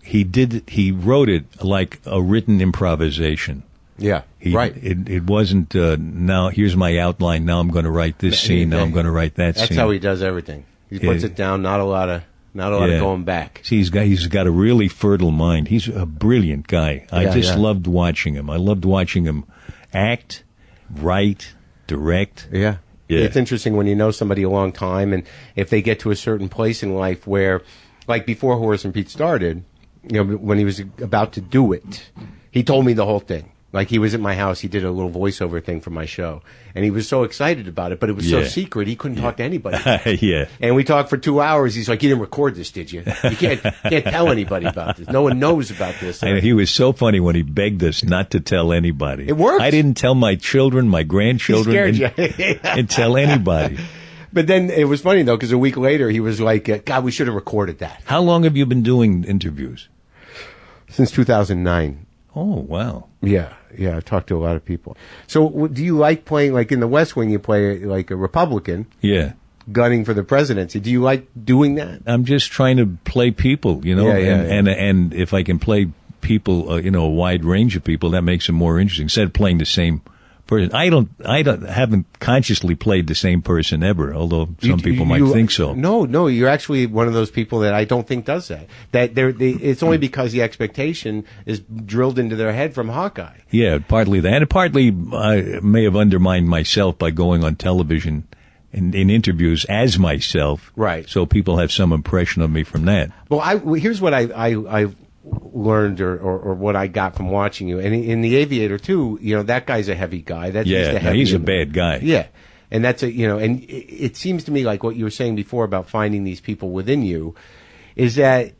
[SPEAKER 3] he wrote it like a written improvisation.
[SPEAKER 2] Yeah, right.
[SPEAKER 3] It wasn't, now here's my outline, now I'm going to write this scene, now I'm going to write that scene.
[SPEAKER 2] That's how he does everything. He puts it down, not a lot of going back.
[SPEAKER 3] See, he's got a really fertile mind. He's a brilliant guy. I just loved watching him. I loved watching him act, write, direct.
[SPEAKER 2] Yeah. It's interesting when you know somebody a long time, and if they get to a certain place in life where, like before Horace and Pete started, when he was about to do it, he told me the whole thing. Like, he was at my house, he did a little voiceover thing for my show, and he was so excited about it, but it was so secret, he couldn't talk to anybody.
[SPEAKER 3] Yeah.
[SPEAKER 2] And we talked for 2 hours, he's like, you didn't record this, did you? You can't tell anybody about this. No one knows about this.
[SPEAKER 3] And he was so funny when he begged us not to tell anybody.
[SPEAKER 2] It worked.
[SPEAKER 3] I didn't tell my children, my grandchildren, and tell anybody.
[SPEAKER 2] But then it was funny, though, because a week later, he was like, God, we should have recorded that.
[SPEAKER 3] How long have you been doing interviews?
[SPEAKER 2] Since 2009.
[SPEAKER 3] Oh, wow.
[SPEAKER 2] Yeah, I've talked to a lot of people. So do you like playing, like in the West Wing, you play like a Republican?
[SPEAKER 3] Yeah.
[SPEAKER 2] Gunning for the presidency. Do you like doing that?
[SPEAKER 3] I'm just trying to play people, and if I can play people, a wide range of people, that makes them more interesting. Instead of playing the same person, I haven't consciously played the same person ever, although some people might think so.
[SPEAKER 2] No, you're actually one of those people that I don't think does that. It's only because the expectation is drilled into their head from Hawkeye.
[SPEAKER 3] Yeah, partly that, and partly I may have undermined myself by going on television in interviews as myself.
[SPEAKER 2] Right.
[SPEAKER 3] So people have some impression of me from that.
[SPEAKER 2] Well, here's what I learned or what I got from watching you. And in The Aviator too, that guy's a heavy guy.
[SPEAKER 3] He's a bad guy.
[SPEAKER 2] Yeah. And that's and it seems to me like what you were saying before about finding these people within you is that,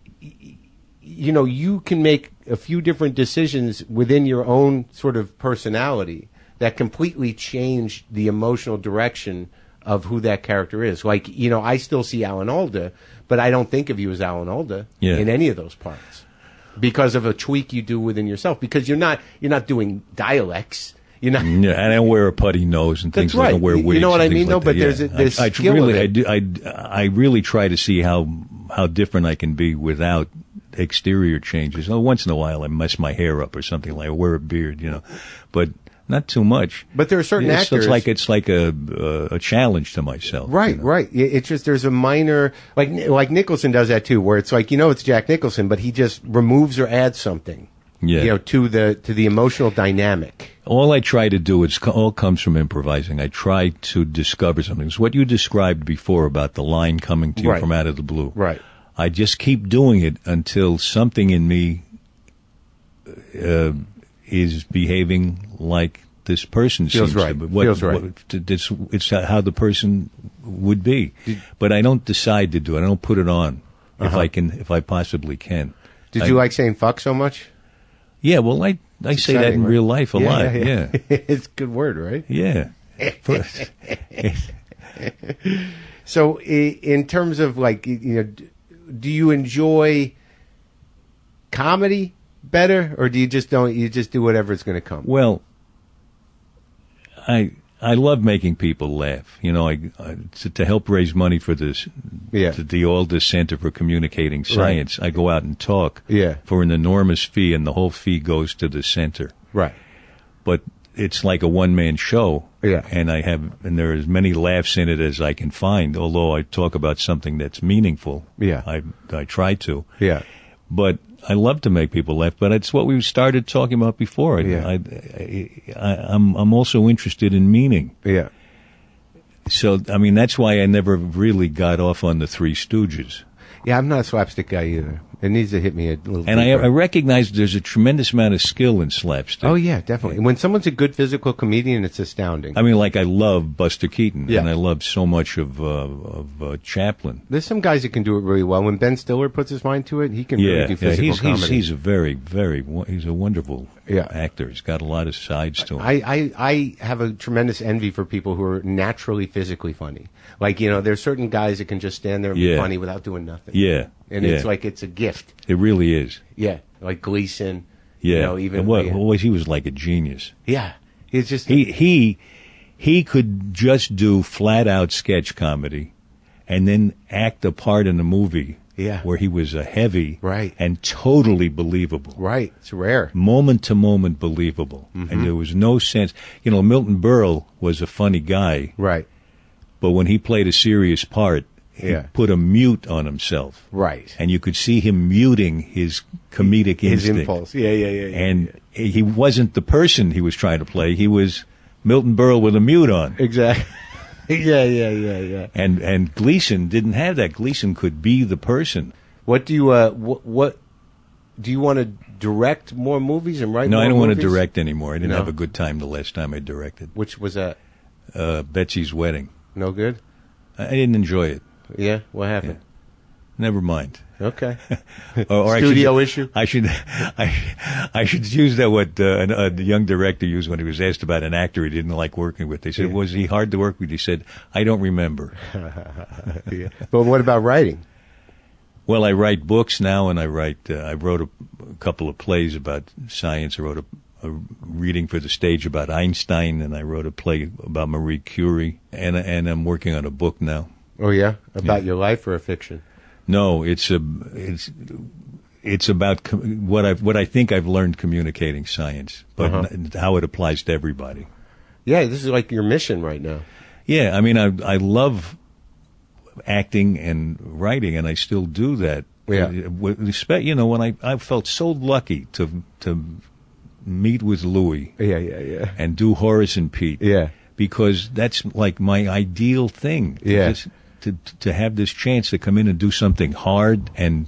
[SPEAKER 2] you can make a few different decisions within your own sort of personality that completely change the emotional direction of who that character is. Like, I still see Alan Alda, but I don't think of you as Alan Alda in any of those parts. Because of a tweak you do within yourself, because you're not doing dialects. You're not.
[SPEAKER 3] Yeah, I don't wear a putty nose and things.
[SPEAKER 2] That's right.
[SPEAKER 3] I don't wear wigs.
[SPEAKER 2] You know what I mean, though.
[SPEAKER 3] Like
[SPEAKER 2] but there's skill in it.
[SPEAKER 3] I really try to see how different I can be without exterior changes. Once in a while, I mess my hair up or something, like I wear a beard, but not too much.
[SPEAKER 2] But there are certain actors.
[SPEAKER 3] It's like a challenge to myself.
[SPEAKER 2] Right, right. It's just there's a minor like Nicholson does that too, where it's like it's Jack Nicholson, but he just removes or adds something.
[SPEAKER 3] Yeah.
[SPEAKER 2] To the emotional dynamic.
[SPEAKER 3] All I try to do all comes from improvising. I try to discover something. It's what you described before about the line coming to you from out of the blue.
[SPEAKER 2] Right.
[SPEAKER 3] I just keep doing it until something in me is behaving like this person
[SPEAKER 2] feels
[SPEAKER 3] seems
[SPEAKER 2] right.
[SPEAKER 3] to be.
[SPEAKER 2] Feels right.
[SPEAKER 3] It's how the person would be. But I don't decide to do it. I don't put it on if I possibly can.
[SPEAKER 2] Did you like saying fuck so much?
[SPEAKER 3] Yeah, well, I say that in real life a lot. It's
[SPEAKER 2] a good word, right?
[SPEAKER 3] Yeah.
[SPEAKER 2] So in terms of like, do you enjoy comedy better, or do you just do whatever is going to come?
[SPEAKER 3] Well, I love making people laugh. To help raise money for this, the Alda Center for Communicating Science, I go out and talk for an enormous fee, and the whole fee goes to the center.
[SPEAKER 2] Right.
[SPEAKER 3] But it's like a one-man show, and there are as many laughs in it as I can find. Although I talk about something that's meaningful, I try to.
[SPEAKER 2] Yeah.
[SPEAKER 3] But I love to make people laugh, but it's what we started talking about before. I'm also interested in meaning.
[SPEAKER 2] Yeah.
[SPEAKER 3] So, I mean, that's why I never really got off on the Three Stooges.
[SPEAKER 2] Yeah, I'm not a slapstick guy either. It needs to hit me a little
[SPEAKER 3] And I recognize there's a tremendous amount of skill in slapstick.
[SPEAKER 2] Oh, yeah, definitely. When someone's a good physical comedian, it's astounding.
[SPEAKER 3] I mean, like, I love Buster Keaton, and I love so much of Chaplin.
[SPEAKER 2] There's some guys that can do it really well. When Ben Stiller puts his mind to it, he can really do physical comedy.
[SPEAKER 3] He's a he's a wonderful actor. He's got a lot of sides to him.
[SPEAKER 2] I have a tremendous envy for people who are naturally physically funny. Like, there's certain guys that can just stand there and be funny without doing nothing.
[SPEAKER 3] Yeah.
[SPEAKER 2] And it's like it's a gift.
[SPEAKER 3] It really is.
[SPEAKER 2] Yeah, like Gleason.
[SPEAKER 3] Yeah, he was like a genius.
[SPEAKER 2] Yeah, it's just
[SPEAKER 3] he could just do flat out sketch comedy, and then act a part in a movie.
[SPEAKER 2] Yeah.
[SPEAKER 3] Where he was a heavy,
[SPEAKER 2] right,
[SPEAKER 3] and totally believable.
[SPEAKER 2] Right, it's rare.
[SPEAKER 3] Moment to moment believable, and there was no sense. Milton Berle was a funny guy,
[SPEAKER 2] right,
[SPEAKER 3] but when he played a serious part, he put a mute on himself.
[SPEAKER 2] Right.
[SPEAKER 3] And you could see him muting his comedic instinct.
[SPEAKER 2] His impulse. Yeah.
[SPEAKER 3] And he wasn't the person he was trying to play. He was Milton Berle with a mute on.
[SPEAKER 2] Exactly. Yeah.
[SPEAKER 3] And Gleason didn't have that. Gleason could be the person.
[SPEAKER 2] What do you what do you want to direct more movies and write more movies?
[SPEAKER 3] No, I don't want to direct anymore. I didn't have a good time the last time I directed.
[SPEAKER 2] Which was that?
[SPEAKER 3] Betsy's Wedding.
[SPEAKER 2] No good?
[SPEAKER 3] I didn't enjoy it.
[SPEAKER 2] Yeah, what happened?
[SPEAKER 3] Yeah. Never mind.
[SPEAKER 2] Okay.
[SPEAKER 3] or
[SPEAKER 2] Studio issue.
[SPEAKER 3] I should use that what a young director used when he was asked about an actor he didn't like working with. They said, "Was he hard to work with?" He said, "I don't remember."
[SPEAKER 2] But what about writing?
[SPEAKER 3] Well, I write books now, and I wrote a couple of plays about science. I wrote a reading for the stage about Einstein, and I wrote a play about Marie Curie, and I'm working on a book now.
[SPEAKER 2] Oh yeah, about your life or a fiction?
[SPEAKER 3] No, it's about what I think I've learned communicating science, but how it applies to everybody.
[SPEAKER 2] Yeah, this is like your mission right now.
[SPEAKER 3] Yeah, I mean, I love acting and writing, and I still do that.
[SPEAKER 2] Yeah,
[SPEAKER 3] when I felt so lucky to meet with Louis.
[SPEAKER 2] Yeah.
[SPEAKER 3] And do Horace and Pete.
[SPEAKER 2] Yeah,
[SPEAKER 3] because that's like my ideal thing.
[SPEAKER 2] Yeah.
[SPEAKER 3] To have this chance to come in and do something hard and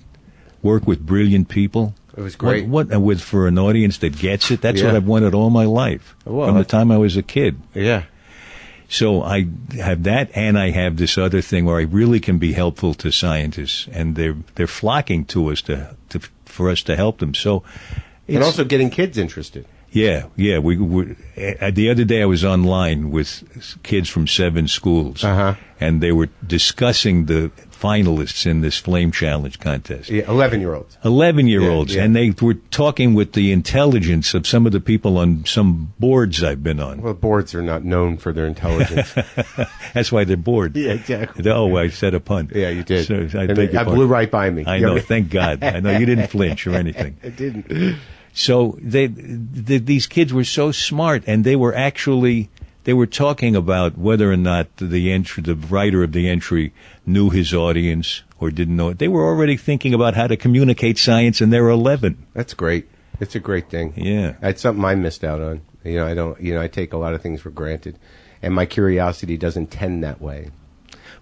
[SPEAKER 3] work with brilliant people.
[SPEAKER 2] It was great.
[SPEAKER 3] For an audience that gets it. That's what I've wanted all my life. From the time I was a kid.
[SPEAKER 2] Yeah.
[SPEAKER 3] So I have that, and I have this other thing where I really can be helpful to scientists, and they're flocking to us for us to help them. So,
[SPEAKER 2] and also getting kids interested.
[SPEAKER 3] Yeah. We the other day I was online with kids from 7 schools, and they were discussing the finalists in this Flame Challenge contest.
[SPEAKER 2] Yeah, 11-year-olds.
[SPEAKER 3] 11-year-olds,
[SPEAKER 2] yeah.
[SPEAKER 3] And they were talking with the intelligence of some of the people on some boards I've been on.
[SPEAKER 2] Well, boards are not known for their intelligence.
[SPEAKER 3] That's why they're bored.
[SPEAKER 2] Yeah, exactly.
[SPEAKER 3] Oh, I said a pun.
[SPEAKER 2] Yeah, you did.
[SPEAKER 3] So, I
[SPEAKER 2] blew right by me.
[SPEAKER 3] I know, thank God. I know you didn't flinch or anything.
[SPEAKER 2] I didn't.
[SPEAKER 3] So these kids were so smart, and they were talking about whether or not the writer of the entry knew his audience or didn't know it. They were already thinking about how to communicate science, and they were 11.
[SPEAKER 2] That's great. It's a great thing.
[SPEAKER 3] Yeah,
[SPEAKER 2] that's something I missed out on. I take a lot of things for granted, and my curiosity doesn't tend that way.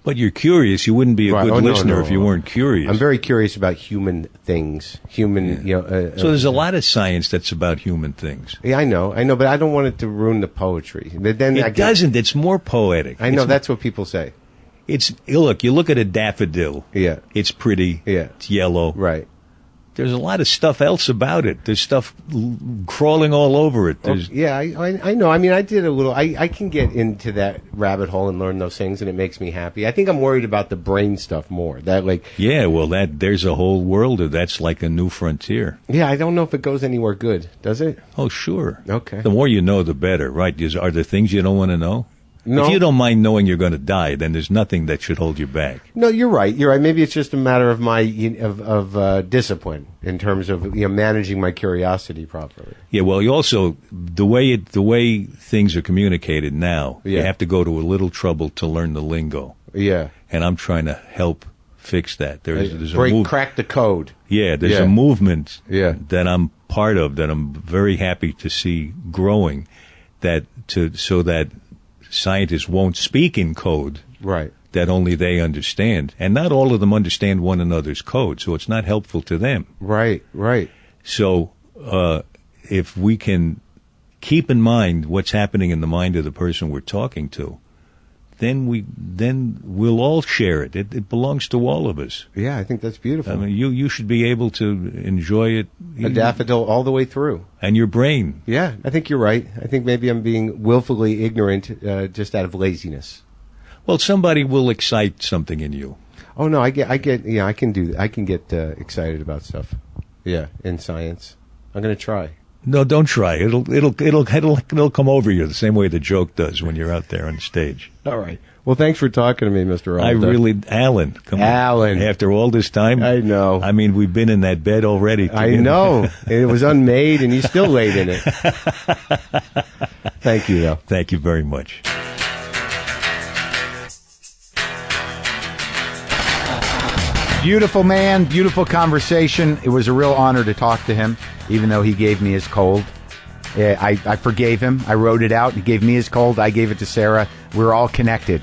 [SPEAKER 3] But you're curious. You wouldn't be a good listener if you weren't curious.
[SPEAKER 2] I'm very curious about human things. So
[SPEAKER 3] there's a lot of science that's about human things.
[SPEAKER 2] Yeah, I know, but I don't want it to ruin the poetry. But then
[SPEAKER 3] it doesn't. It's more poetic.
[SPEAKER 2] I know, that's what people say.
[SPEAKER 3] You look at a daffodil.
[SPEAKER 2] Yeah.
[SPEAKER 3] It's pretty.
[SPEAKER 2] Yeah.
[SPEAKER 3] It's yellow.
[SPEAKER 2] Right.
[SPEAKER 3] there's a lot of stuff else about it. There's stuff crawling all over it.
[SPEAKER 2] Yeah, I know. I mean, I did a little. I can get into that rabbit hole and learn those things, and it makes me happy. I think I'm worried about the brain stuff more. That
[SPEAKER 3] yeah, well, there's a whole world of that's like a new frontier.
[SPEAKER 2] Yeah, I don't know if it goes anywhere good. Does it?
[SPEAKER 3] Oh, sure.
[SPEAKER 2] Okay.
[SPEAKER 3] The more you know, the better, right? Are there things you don't want to know?
[SPEAKER 2] No.
[SPEAKER 3] If you don't mind knowing you're going to die, then there's nothing that should hold you back.
[SPEAKER 2] No, you're right. You're right. Maybe it's just a matter of my discipline in terms of managing my curiosity properly.
[SPEAKER 3] Yeah. Well, you also the way things are communicated now, you have to go to a little trouble to learn the lingo.
[SPEAKER 2] Yeah.
[SPEAKER 3] And I'm trying to help fix that. There's
[SPEAKER 2] crack the code.
[SPEAKER 3] Yeah. There's a movement.
[SPEAKER 2] Yeah.
[SPEAKER 3] That I'm part of that I'm very happy to see growing. So that scientists won't speak in code
[SPEAKER 2] right.
[SPEAKER 3] that only they understand. And not all of them understand one another's code, so it's not helpful to them.
[SPEAKER 2] Right, right.
[SPEAKER 3] So if we can keep in mind what's happening in the mind of the person we're talking to, then we'll all share it. It belongs to all of us.
[SPEAKER 2] Yeah, I think that's beautiful.
[SPEAKER 3] I mean, you should be able to enjoy it.
[SPEAKER 2] A daffodil all the way through.
[SPEAKER 3] And your brain.
[SPEAKER 2] Yeah, I think you're right. I think maybe I'm being willfully ignorant just out of laziness.
[SPEAKER 3] Well, somebody will excite something in you.
[SPEAKER 2] Oh no, I get. Yeah, I can do that. I can get excited about stuff. Yeah, in science. I'm going to try.
[SPEAKER 3] No, don't try. It'll come over you the same way the joke does when you're out there on stage.
[SPEAKER 2] All right. Well, thanks for talking to me, Mr. Alda.
[SPEAKER 3] Alan, come on.
[SPEAKER 2] Alan.
[SPEAKER 3] After all this time.
[SPEAKER 2] I know.
[SPEAKER 3] I mean, we've been in that bed already. Together.
[SPEAKER 2] I know. It was unmade, and you still laid in it. Thank you, though.
[SPEAKER 3] Thank you very much.
[SPEAKER 1] Beautiful man, beautiful conversation. It was a real honor to talk to him, even though he gave me his cold. I forgave him. I wrote it out. He gave me his cold. I gave it to Sarah. We're all connected.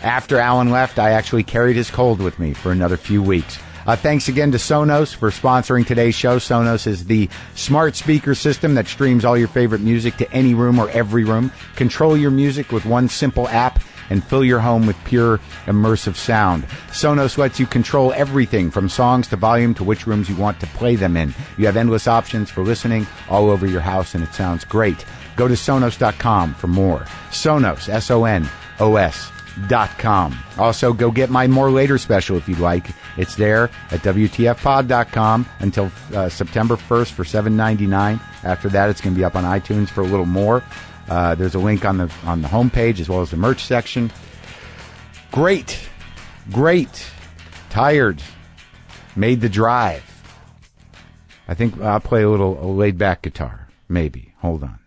[SPEAKER 1] After Alan left, I actually carried his cold with me for another few weeks. Thanks again to Sonos for sponsoring today's show. Sonos is the smart speaker system that streams all your favorite music to any room or every room. Control your music with one simple app and fill your home with pure, immersive sound. Sonos lets you control everything from songs to volume to which rooms you want to play them in. You have endless options for listening all over your house, and it sounds great. Go to Sonos.com for more. Sonos, SONOS.com. Also, go get my More Later special if you'd like. It's there at WTFpod.com until September 1st for $7.99. After that, it's going to be up on iTunes for a little more. There's a link on the homepage as well as the merch section. Great. Tired. Made the drive. I think I'll play a laid back guitar. Maybe. Hold on.